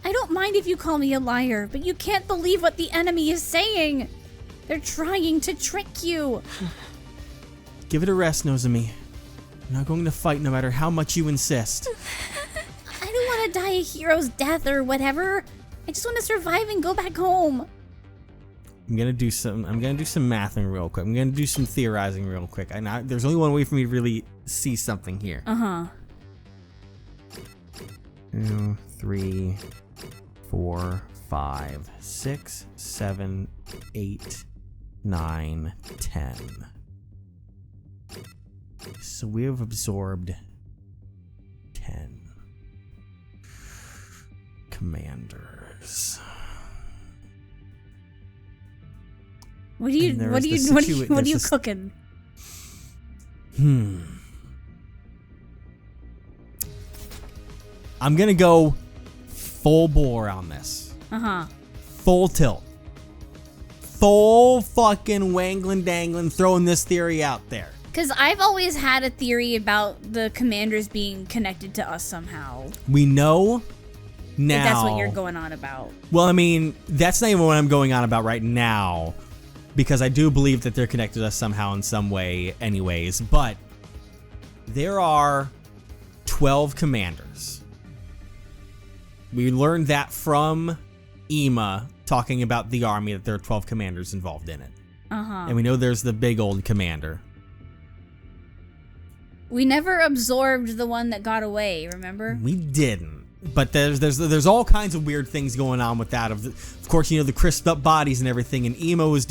I don't mind if you call me a liar, but you can't believe what the enemy is saying. They're trying to trick you.
Give it a rest, Nozomi. I'm not going to fight no matter how much you insist.
I don't want to die a hero's death or whatever. I just want to survive and go back home.
I'm gonna do some mathing real quick. I'm gonna do some theorizing real quick. There's only one way for me to really see something here. 2, 3, 4, 5, 6, 7, 8, 9, 10. So we have absorbed 10 commanders.
What are you cooking?
I'm gonna go full bore on this. Full tilt. Full fucking wangling dangling, throwing this theory out there.
Because I've always had a theory about the commanders being connected to us somehow.
We know now.
If that's what you're going on about.
Well, I mean, that's not even what I'm going on about right now. Because I do believe that they're connected to us somehow in some way anyways. But there are 12 commanders. We learned that from Ima talking about the army, that there are 12 commanders involved in it. And we know there's the big old commander.
We never absorbed the one that got away, remember?
We didn't. But there's all kinds of weird things going on with that. Of course, you know, the crisped up bodies and everything, and Emo has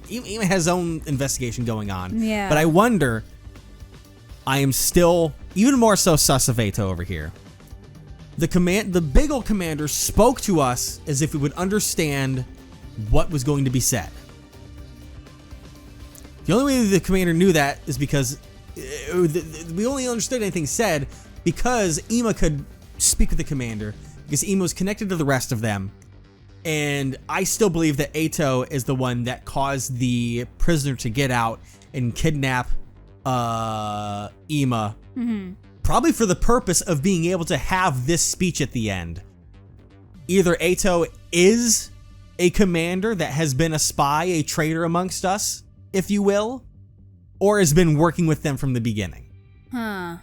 his own investigation going on.
Yeah.
But I wonder, I am still even more so sus of Ato over here. The big old commander spoke to us as if we would understand what was going to be said. The only way the commander knew that is because we only understood anything said because Ema could speak with the commander, because Ema was connected to the rest of them. And I still believe that Ato is the one that caused the prisoner to get out and kidnap Ema.
Mm-hmm.
Probably for the purpose of being able to have this speech at the end. Either Ato is a commander that has been a spy, a traitor amongst us, if you will, or has been working with them from the beginning.
Huh.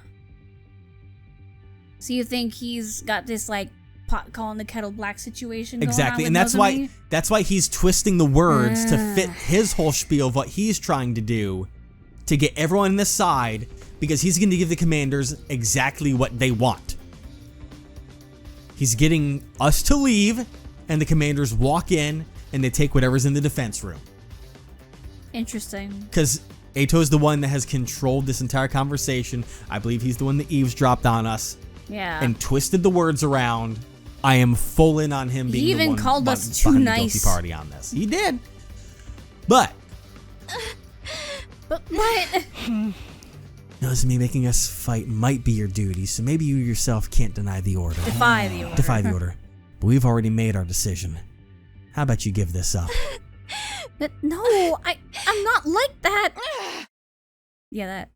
So you think he's got this, like, pot calling the kettle black situation going
Exactly,
on
and
with
that's why he's twisting the words to fit his whole spiel of what he's trying to do to get everyone on this side, because he's going to give the commanders exactly what they want. He's getting us to leave, and the commanders walk in, and they take whatever's in the defense room.
Interesting.
Because Ato's the one that has controlled this entire conversation. I believe he's the one that eavesdropped on us.
Yeah.
And twisted the words around. I am full in on him being
He
the
even
one
called us too
behind
nice.
the guilty party on this. He did. But knows me making us fight might be your duty, so maybe you yourself can't deny the order.
Defy the order.
Defy the order. But we've already made our decision. How about you give this up?
No, I'm not like that. Yeah, that.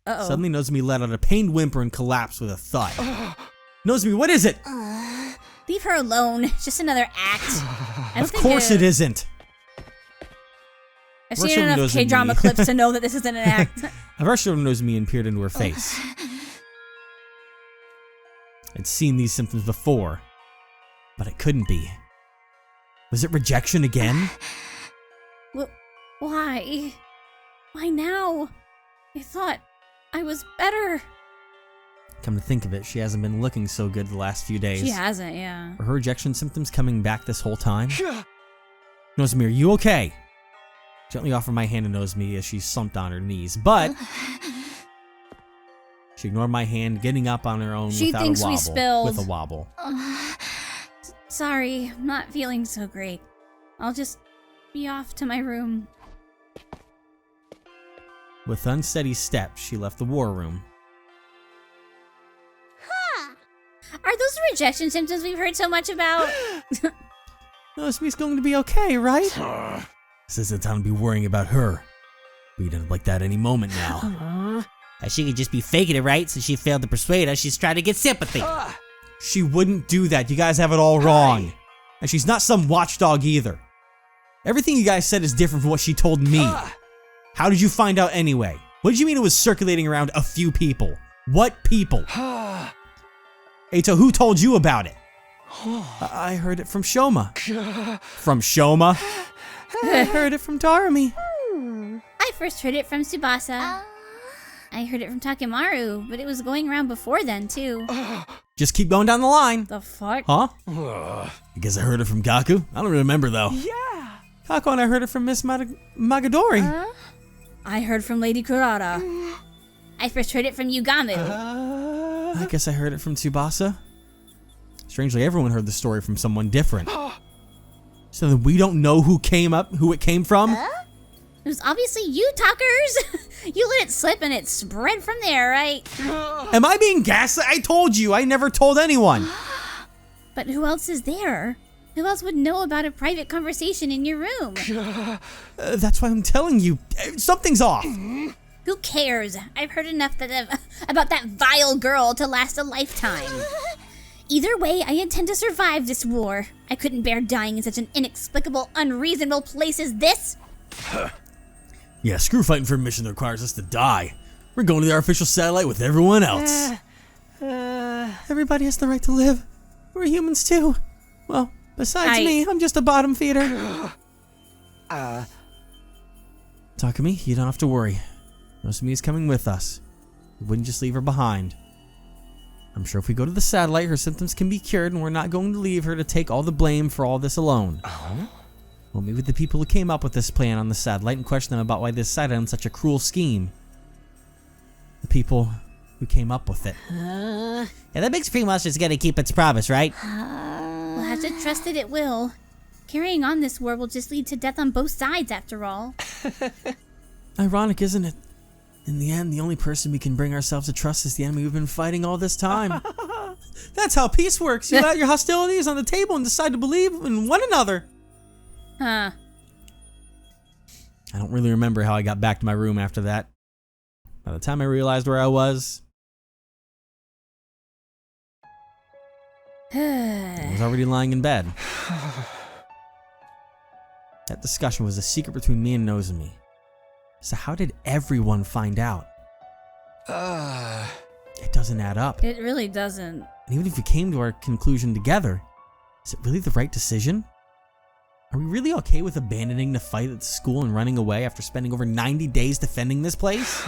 Uh-oh.
Suddenly Nozomi let out a pained whimper and collapsed with a thud. Nozomi, what is it?
Leave her alone. It's just another act.
Of course it isn't.
I've seen enough K-drama clips to know that this isn't an act.
I've rushed over to Nozomi and peered into her face. I'd seen these symptoms before, but it couldn't be. Was it rejection again?
Why? Why now? I thought I was better.
Come to think of it, she hasn't been looking so good the last few days.
She hasn't, yeah.
Are her rejection symptoms coming back this whole time? Nozomi, are you okay? Gently offer my hand to Nozomi as she slumped on her knees, but she ignored my hand, getting up on her own
She
without
thinks
a wobble.
we spilled.
With a wobble.
Sorry, I'm not feeling so great. I'll just be off to my room.
With unsteady steps, she left the war room.
Are those the rejection symptoms we've heard so much about?
Nozomi's going to be okay, right? This isn't time to be worrying about her. We'd end up like that any moment now.
She could just be faking it, right? Since she failed to persuade us, she's trying to get sympathy.
She wouldn't do that. You guys have it all wrong. And she's not some watchdog either. Everything you guys said is different from what she told me. How did you find out anyway? What did you mean it was circulating around a few people? What people? Ato, who told you about it? I heard it from Shoma. From Shoma? I heard it from Tarumi.
I first heard it from Tsubasa. I heard it from Takemaru, but it was going around before then, too.
Just keep going down the line.
The fuck?
Huh? I guess I heard it from Gaku. I don't remember, though.
Yeah.
Kako and I heard it from Miss Magadori.
I heard from Lady Kurata. I first heard it from Yugami.
I guess I heard it from Tsubasa. Strangely, everyone heard the story from someone different. So then we don't know who it came from?
It was obviously you, talkers. You let it slip and it spread from there, right?
Am I being gaslit? I told you. I never told anyone.
But who else is there? Who else would know about a private conversation in your room?
That's why I'm telling you. Something's off.
Who cares? I've heard enough about that vile girl to last a lifetime. Either way, I intend to survive this war. I couldn't bear dying in such an inexplicable, unreasonable place as this.
Yeah, screw fighting for a mission that requires us to die. We're going to the artificial satellite with everyone else. Everybody has the right to live. We're humans too. Well, besides me, I'm just a bottom feeder. Takumi, you don't have to worry. Nozomi's coming with us. We wouldn't just leave her behind. I'm sure if we go to the satellite, her symptoms can be cured, and we're not going to leave her to take all the blame for all this alone. We'll meet with the people who came up with this plan on the satellite and question them about why they decided on such a cruel scheme. The people who came up with it.
Yeah, that big screen monster's gonna keep its promise, right?
We'll have to trust that it will. Carrying on this war will just lead to death on both sides, after all.
Ironic, isn't it? In the end, the only person we can bring ourselves to trust is the enemy we've been fighting all this time. That's how peace works. You let your hostilities on the table and decide to believe in one another.
Huh.
I don't really remember how I got back to my room after that. By the time I realized where I was already lying in bed. That discussion was a secret between me and Nozomi. So how did everyone find out? It doesn't add up.
It really doesn't.
And even if we came to our conclusion together, is it really the right decision? Are we really okay with abandoning the fight at the school and running away after spending over 90 days defending this place?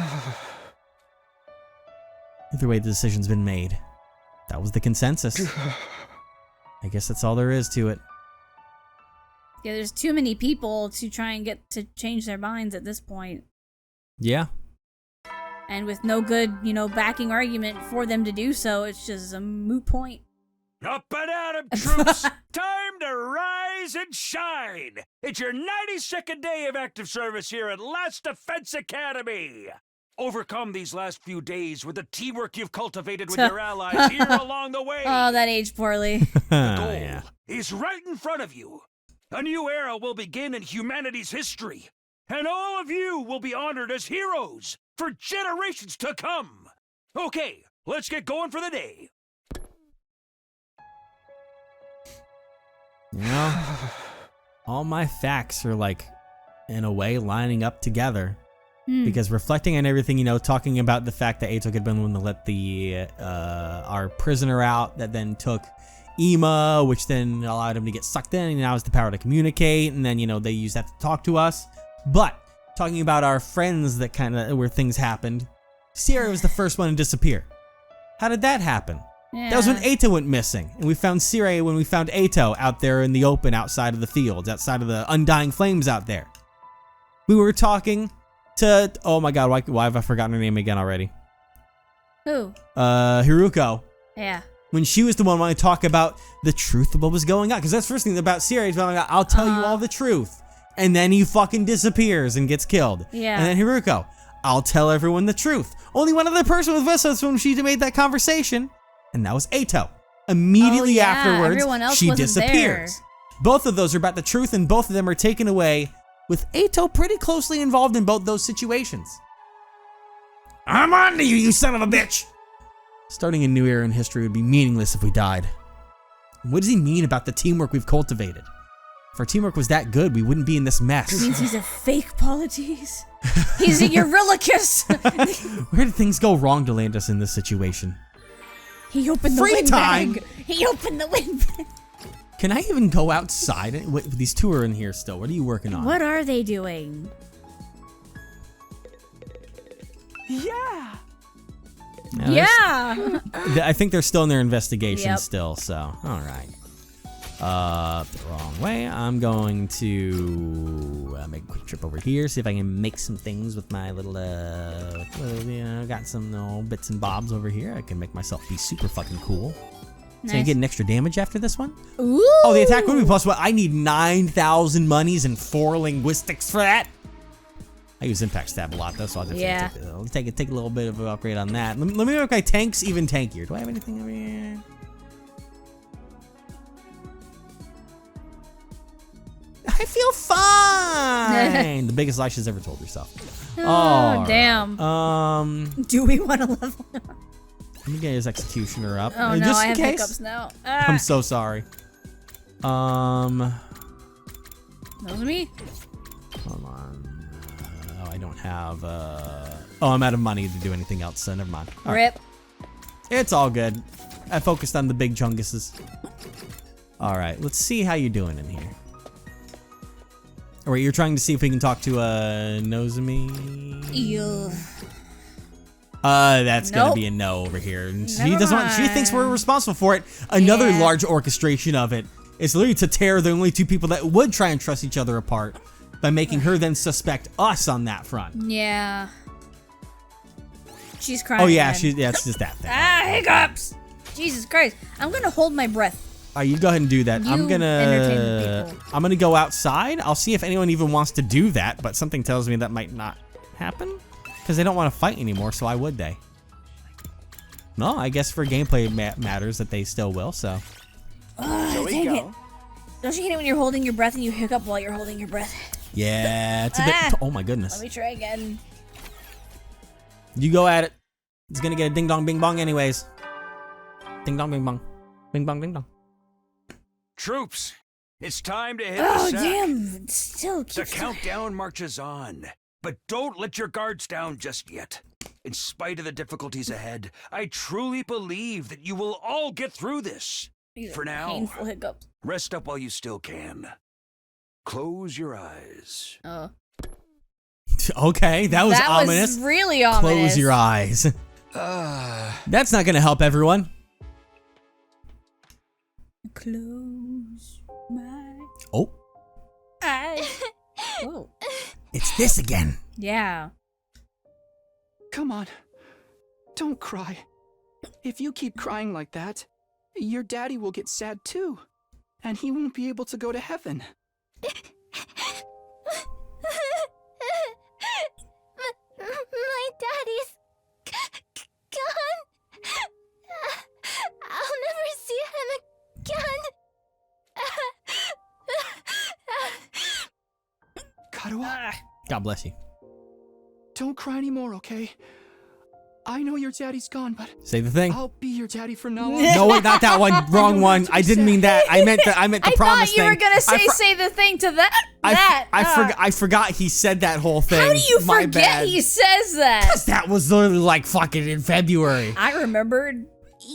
Either way, the decision's been made. That was the consensus. I guess that's all there is to it.
Yeah, there's too many people to try and get to change their minds at this point.
Yeah.
And with no good, backing argument for them to do so, it's just a moot point.
Up and at 'em, troops! Time to rise and shine! It's your 92nd day of active service here at Last Defense Academy! Overcome these last few days with the teamwork you've cultivated with your allies here along the way!
Oh, that aged poorly.
The goal is right in front of you. A new era will begin in humanity's history, and all of you will be honored as heroes for generations to come. Okay, let's get going for the day.
All my facts are in a way lining up together. Because reflecting on everything, talking about the fact that Atok had been the one to let our prisoner out, that then took Ima, which then allowed him to get sucked in, and now has the power to communicate, and then, they use that to talk to us. But, talking about our friends that where things happened, Sierra was the first one to disappear. How did that happen?
Yeah.
That was when Ato went missing, and we found Sierra when we found Ato out there in the open outside of the fields, outside of the undying flames out there. We were talking to, oh my god, why have I forgotten her name again already?
Who?
Hiruko.
Yeah.
When she was the one wanting to talk about the truth of what was going on. Because that's the first thing about Sierra. I'll tell you all the truth. And then he fucking disappears and gets killed.
Yeah.
And then Hiruko, I'll tell everyone the truth. Only one other person was with us when she made that conversation. And that was Ato. Immediately afterwards,
everyone else
she
wasn't
disappears.
there.
Both of those are about the truth, and both of them are taken away with Ato pretty closely involved in both those situations. I'm on to you, you son of a bitch! Starting a new era in history would be meaningless if we died. What does he mean about the teamwork we've cultivated? If our teamwork was that good, we wouldn't be in this mess.
It means he's a fake Polites. He's a Eurylochus.
Where did things go wrong to land us in this situation?
He opened the
Free time!
windbag. He opened the windbag.
Can I even go outside? Wait, these two are in here still. What are you working on?
What are they doing?
Yeah.
Yeah.
I think they're still in their investigation
Yep.
still, so, alright. The wrong way. I'm going to make a quick trip over here, see if I can make some things with my little, got some bits and bobs over here. I can make myself be super fucking cool. So I get an extra damage after this one?
Ooh.
Oh, the attack would be plus what? I need 9,000 monies and 4 linguistics for that? I use impact stab a lot though, so I'll definitely take a little bit of an upgrade on that. Let me make my tanks even tankier. Do I have anything over here? I feel fine. The biggest lie she's ever told herself.
Oh, damn. Do we want to level up?
Let me get his executioner up.
Oh no,
just
I
in
have
case.
hiccups now.
I'm so sorry.
That was me.
Hold on. I don't have. Oh, I'm out of money to do anything else, so never mind. All right.
Rip.
It's all good. I focused on the big chunguses. All right, let's see how you're doing in here. All right, you're trying to see if we can talk to Nozomi.
Ew.
That's gonna
Nope.
be a no over here. And she
Never
doesn't want. She thinks we're
mind.
responsible for it. Another
Yeah.
large orchestration of it. It's literally to tear the only two people that would try and trust each other apart by making her then suspect us on that front.
Yeah. She's crying.
Oh yeah,
again.
it's just that thing.
Ah, hiccups! Jesus Christ. I'm gonna hold my breath.
All right, you go ahead and do that.
You entertain the people.
I'm gonna go outside. I'll see if anyone even wants to do that, but something tells me that might not happen because they don't want to fight anymore. So why would they? No, I guess for gameplay matters that they still will. So
Shall we
Dang
go?
it. Don't you hate it when you're holding your breath and you hiccup while you're holding your breath?
yeah, it's a
Ah.
bit. Oh my goodness.
Let me try again.
You go at it. It's gonna get a ding dong bing bong anyways. Ding dong bing bong, bing bong ding dong.
Troops, it's time to hit the
Oh,
sack.
damn. It still
The
keeps...
countdown marches on, but don't let your guards down just yet. In spite of the difficulties ahead, I truly believe that you will all get through this.
These are
For now,
painful hiccups.
rest up while you still can. Close your eyes.
Oh.
Okay, that was ominous.
was really ominous.
Close your eyes. That's not gonna help everyone.
Close my
Oh,
eyes. Whoa.
it's this again.
Yeah.
Come on. Don't cry. If you keep crying like that, your daddy will get sad too. And he won't be able to go to heaven.
My daddy's gone. I'll never see him again.
Karawa,
God bless you.
don't cry anymore, okay? I know your daddy's gone, but
Say the thing.
I'll be your daddy from now on.
No, wait, not that one. Wrong
don't
one.
have to be
I didn't
sad.
mean that. I meant the
I
promise
thought you were
thing.
gonna say
I
say the thing to that.
I forgot he said that whole thing.
How do you
My
forget
bad.
he says that?
That was literally like fucking in February.
I remembered.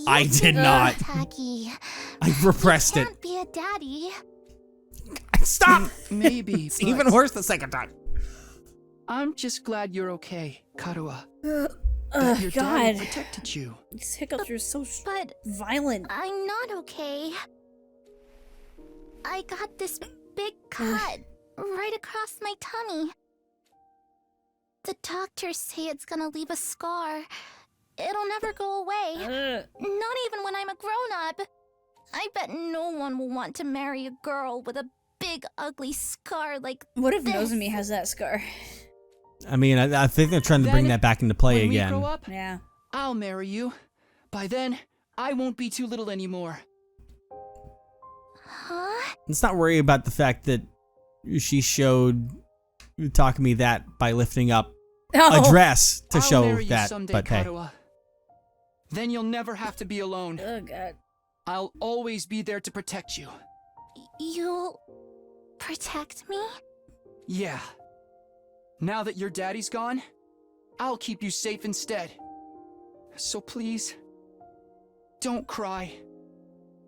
I did not.
Tacky.
I repressed it.
Can't be a daddy.
Stop.
Maybe,
It's
but
even worse the second time.
I'm just glad you're okay, Karawa.
Oh,
That your daddy
God.
protected you.
These hiccups are so
But
violent.
I'm not okay. I got this big cut right across my tummy. The doctors say it's gonna leave a scar. It'll never go away. Not even when I'm a grown-up. I bet no one will want to marry a girl with a big ugly scar like
What if
this.
Nozomi has that scar?
I mean, I think they're trying to bring
Then,
that back into play
when
again.
we grow up,
Yeah.
I'll marry you. By then, I won't be too little anymore.
Huh?
Let's not worry about the fact that she showed Takumi that by lifting up
Oh.
a dress to
I'll
show
marry you
that.
someday,
But hey,
Karawa. Then you'll never have to be alone.
Oh, God.
I'll always be there to protect you.
You'll protect me?
Yeah. Now that your daddy's gone, I'll keep you safe instead. So please, don't cry.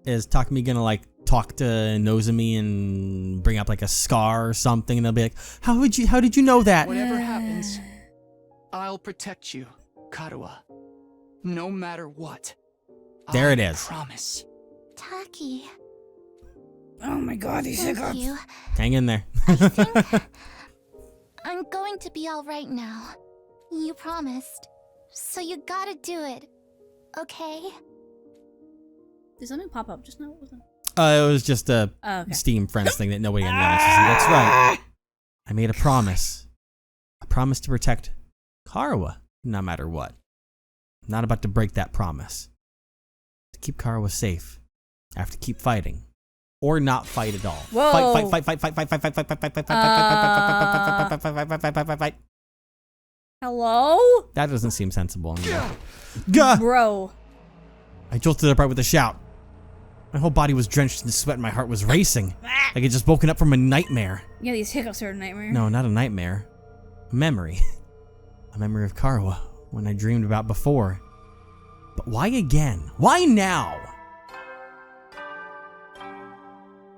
is Takumi gonna like talk to Nozomi and bring up like a scar or something, and they'll be like, how did you know that?
Whatever happens, I'll protect you, Karawa. No matter what.
There
I
it is.
Promise.
Taki.
Oh, my God. These
Thank
hiccups.
you.
Hang in there.
I think I'm going to be all right now. You promised. So you gotta do it. Okay?
Did something pop up just now? What was that?
It was just a
Oh, okay.
Steam Friends thing that nobody announced. That's right. I made a promise. A promise to protect Karawa, no matter what. I'm not about to break that promise. To keep Karawa safe, I have to keep fighting. Or not fight at all.
Whoa.
Fight.
Hello?
That doesn't seem sensible anymore. Gah!
Bro.
I jolted upright with a shout. My whole body was drenched in sweat and my heart was racing. Like I'd just woken up from a nightmare.
Yeah, these hiccups are a nightmare.
No, not a nightmare. A memory. A memory of Karawa, one I dreamed about before. But why again? Why now?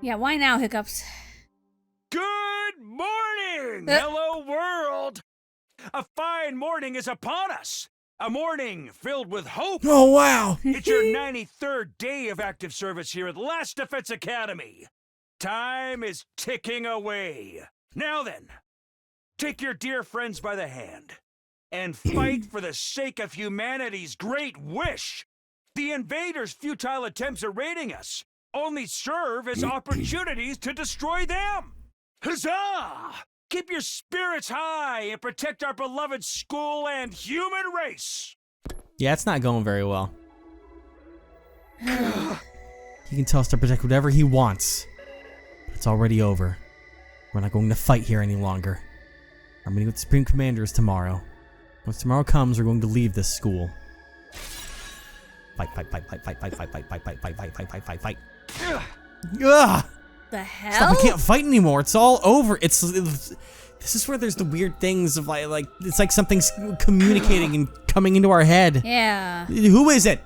Yeah, why now, hiccups?
Good morning! morning! Hello, world! A fine morning is upon us! A morning filled with hope!
Oh, wow.
It's your 93rd day of active service here at Last Defense Academy. Time is ticking away. Now then, take your dear friends by the hand and fight for the sake of humanity's great wish. The invaders' futile attempts at raiding us only serve as opportunities to destroy them. Huzzah! Keep your spirits high and protect our beloved school and human race.
Yeah, it's not going very well. He can tell us to protect whatever he wants. But it's already over. We're not going to fight here any longer. Our meeting with the Supreme Commanders tomorrow. Once tomorrow comes, we're going to leave this school. Fight, fight, fight, fight, fight, fight, fight, fight, fight, fight, fight, fight, fight, fight, fight, fight. Ugh!
The hell?
Stop, I can't fight anymore. It's all over. It's this is where there's the weird things of like it's like something's communicating and coming into our head.
Yeah.
Who is it?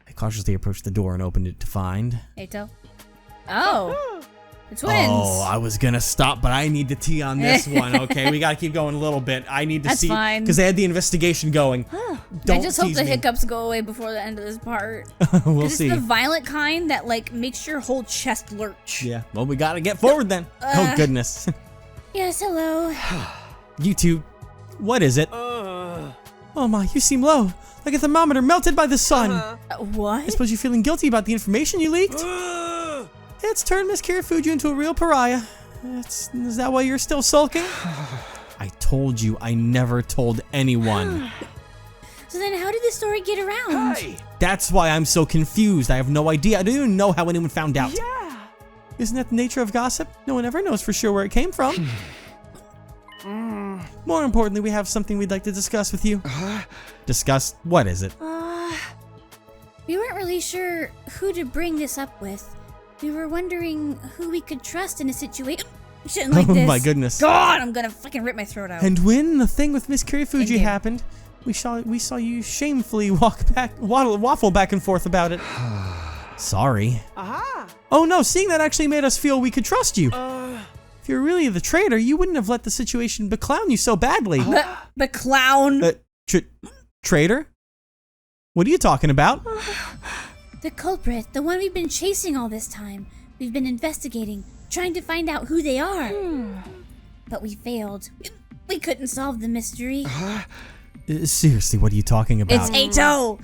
I cautiously approached the door and opened it to find.
Eito. Oh. The twins.
Oh, I was gonna stop, but I need the tea on this one. Okay, we gotta keep going a little bit. I need to
That's
see
fine.
because they had the investigation going. Don't
I just hope
tease
the
me.
hiccups go away before the end of this part.
We'll
It's
see.
the violent kind that like makes your whole chest lurch.
Yeah. Well, we gotta get forward then. Oh goodness.
Yes, hello.
You two, what is it? Oh my, you seem low, like a thermometer melted by the sun. I
What?
suppose you're feeling guilty about the information you leaked? It's turned Miss Kirifuji into a real pariah. Is that why you're still sulking? I told you I never told anyone.
So then how did this story get around?
Hey!
That's why I'm so confused. I have no idea. I don't even know how anyone found out.
Yeah.
Isn't that the nature of gossip? No one ever knows for sure where it came from. More importantly, we have something we'd like to discuss with you. Discuss? What is it?
We weren't really sure who to bring this up with. We were wondering who we could trust in a situation like
Oh
this.
my goodness.
God, I'm gonna fucking rip my throat out.
And when the thing with Miss Kirifuji
Endgame.
happened, we saw you shamefully waffle back and forth about it. Sorry.
Aha.
Oh no, seeing that actually made us feel we could trust you. If you're really the traitor, you wouldn't have let the situation beclown you so badly.
But clown.
Traitor? What are you talking about?
The culprit, the one we've been chasing all this time. We've been investigating, trying to find out who they are. But we failed. We couldn't solve the mystery.
Seriously, what are you talking about?
It's Eito!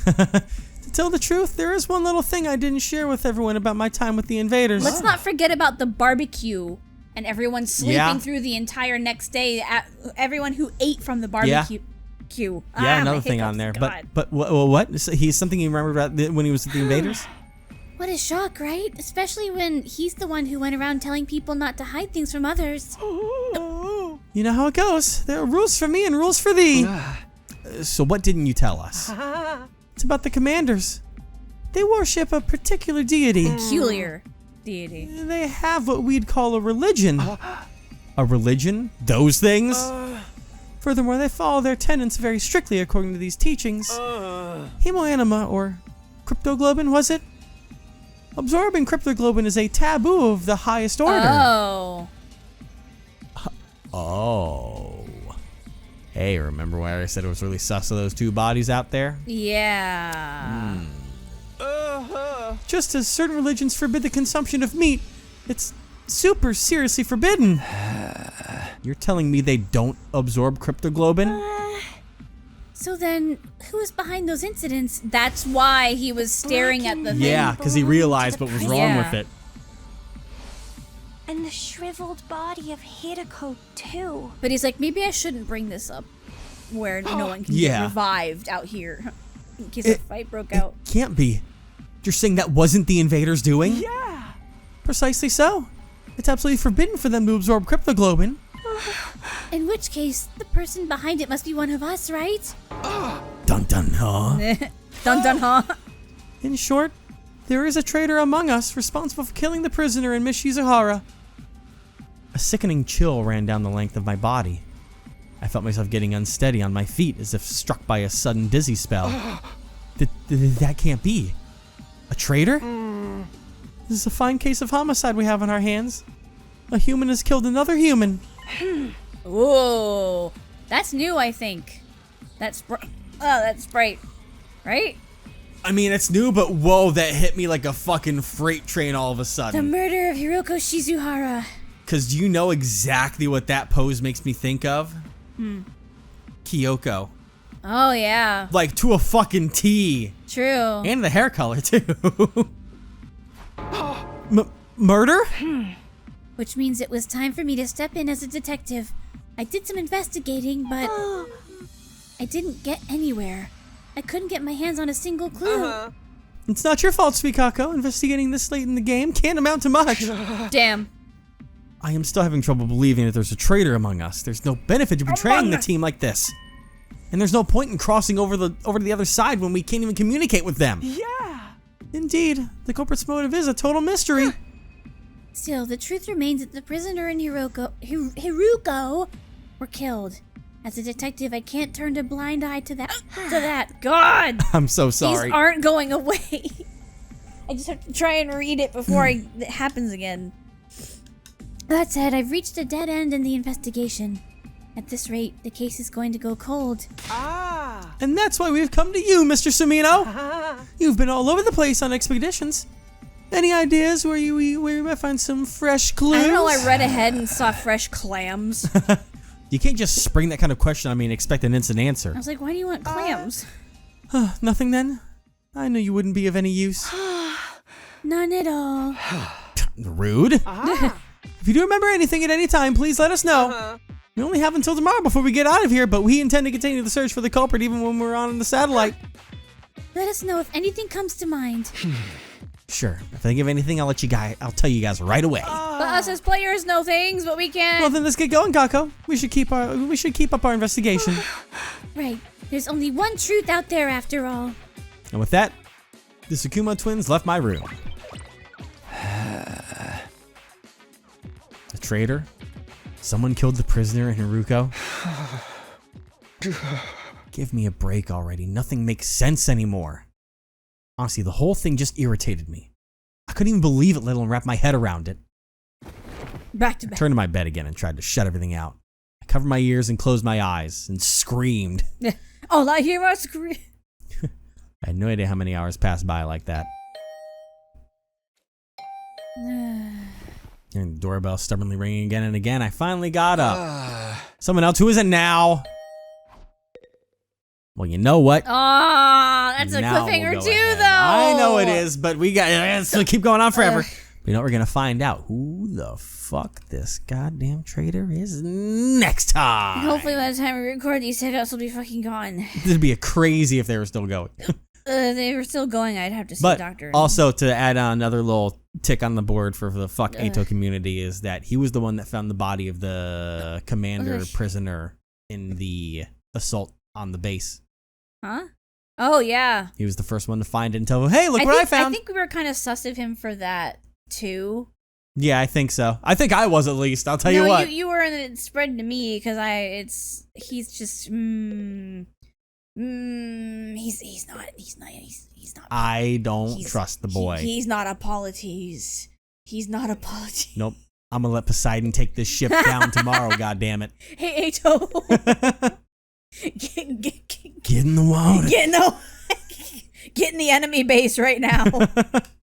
To tell the truth, there is one little thing I didn't share with everyone about my time with the invaders.
Let's not forget about the barbecue and everyone sleeping
Yeah.
through the entire next day. Everyone who ate from the barbecue.
Yeah,
My
another thing on
hiccups,
there.
God.
But what? So he's something you remember about when he was with the invaders?
What a shock, right? Especially when he's the one who went around telling people not to hide things from others.
You know how it goes. There are rules for me and rules for thee. So what didn't you tell us? It's about the commanders. They worship a particular deity.
Peculiar deity.
They have what we'd call a religion. A religion? Those things? Furthermore, they follow their tenets very strictly according to these teachings. Hemoanima, or cryptoglobin, was it? Absorbing cryptoglobin is a taboo of the highest order.
Oh.
Oh. Hey, remember why I said it was really sus of those two bodies out there?
Yeah.
Just as certain religions forbid the consumption of meat, it's super seriously forbidden. You're telling me they don't absorb cryptoglobin?
So then, who is behind those incidents? That's why he was staring at the thing.
Yeah, because he realized what was wrong
Yeah.
with it.
And the shriveled body of Hideko, too.
But he's like, maybe I shouldn't bring this up where no one can
Yeah.
get revived out here in case a fight broke out.
Can't be. You're saying that wasn't the invaders doing?
Yeah.
Precisely so. It's absolutely forbidden for them to absorb cryptoglobin.
In which case, the person behind it must be one of us, right?
Dun dun, huh?
Dun dun, huh?
In short, there is a traitor among us responsible for killing the prisoner in Miss Shizuhara. A sickening chill ran down the length of my body. I felt myself getting unsteady on my feet as if struck by a sudden dizzy spell. That can't be. A traitor? This is a fine case of homicide we have on our hands. A human has killed another human.
Whoa. That's new, I think. That's Sprite. Right?
I mean, it's new, but whoa, that hit me like a fucking freight train all of a
The
sudden.
murder of Hiroko Shizuhara.
Because do you know exactly what that pose makes me think of? Kyoko.
Oh, yeah.
Like, to a fucking T.
True.
And the hair color, too. Murder?
Which means it was time for me to step in as a detective. I did some investigating, but I didn't get anywhere. I couldn't get my hands on a single clue.
It's not your fault, Sweet Kako. Investigating this late in the game can't amount to much.
Damn.
I am still having trouble believing that there's a traitor among us. There's no benefit to betraying the team like this. And there's no point in crossing over to the other side when we can't even communicate with them.
Yeah.
Indeed, the culprit's motive is a total mystery.
Still, the truth remains that the prisoner and Hiruko were killed. As a detective, I can't turn a blind eye to that. God!
I'm so sorry.
These aren't going away. I just have to try and read it before it happens again. That said, I've reached a dead end in the investigation. At this rate, the case is going to go cold.
And that's why we've come to you, Mr. Sumino. You've been all over the place on expeditions. Any ideas where you might find some fresh clues?
I don't know, I read ahead and saw fresh clams.
You can't just spring that kind of question on me and expect an instant answer.
I was like, why do you want clams?
Nothing then? I knew you wouldn't be of any use.
None at all.
Rude. If you do remember anything at any time, please let us know. We only have until tomorrow before we get out of here, but we intend to continue the search for the culprit even when we're on the satellite.
Let us know if anything comes to mind.
Sure. If I think of anything, I'll tell you guys right away.
But us as players know things, but we can't.
Well, then let's get going, Kako. We should keep up our investigation.
Right. There's only one truth out there after all.
And with that, the Tsukuma twins left my room. The traitor? Someone killed the prisoner in Haruko? Give me a break already. Nothing makes sense anymore. Honestly, the whole thing just irritated me. I couldn't even believe it, let alone wrap my head around it.
Back to back.
I turned to my bed again and tried to shut everything out. I covered my ears and closed my eyes and screamed.
All I hear is scream.
I had no idea how many hours passed by like that. And the doorbell stubbornly ringing again and again. I finally got up. Someone else, who is it now? Well, you know what?
Oh, that's a
Now
cliffhanger
we'll go
too,
ahead.
though.
I know it is, but we got to keep going on forever. You know what we're going to find out? Who the fuck this goddamn traitor is next time.
Hopefully by the time we record, these hiccups will be fucking gone.
It'd be crazy if they were still going.
They were still going, I'd have to see
But
a doctor.
also to add on another little tick on the board for the fuck Eito community is that he was the one that found the body of the commander prisoner in the assault on the base.
Huh? Oh, yeah.
He was the first one to find it and tell him, hey, look what I found.
I think we were kind of sus of him for that, too.
Yeah, I think so. I think I was at least. I'll tell you what.
You were, and it spread to me because he's just, he's not.
I don't trust the boy.
He's not a polities. He's not a polities.
Nope. I'm gonna let Poseidon take this ship down tomorrow, goddammit.
Hey, Eito.
Get in the water.
Get in the enemy base right now.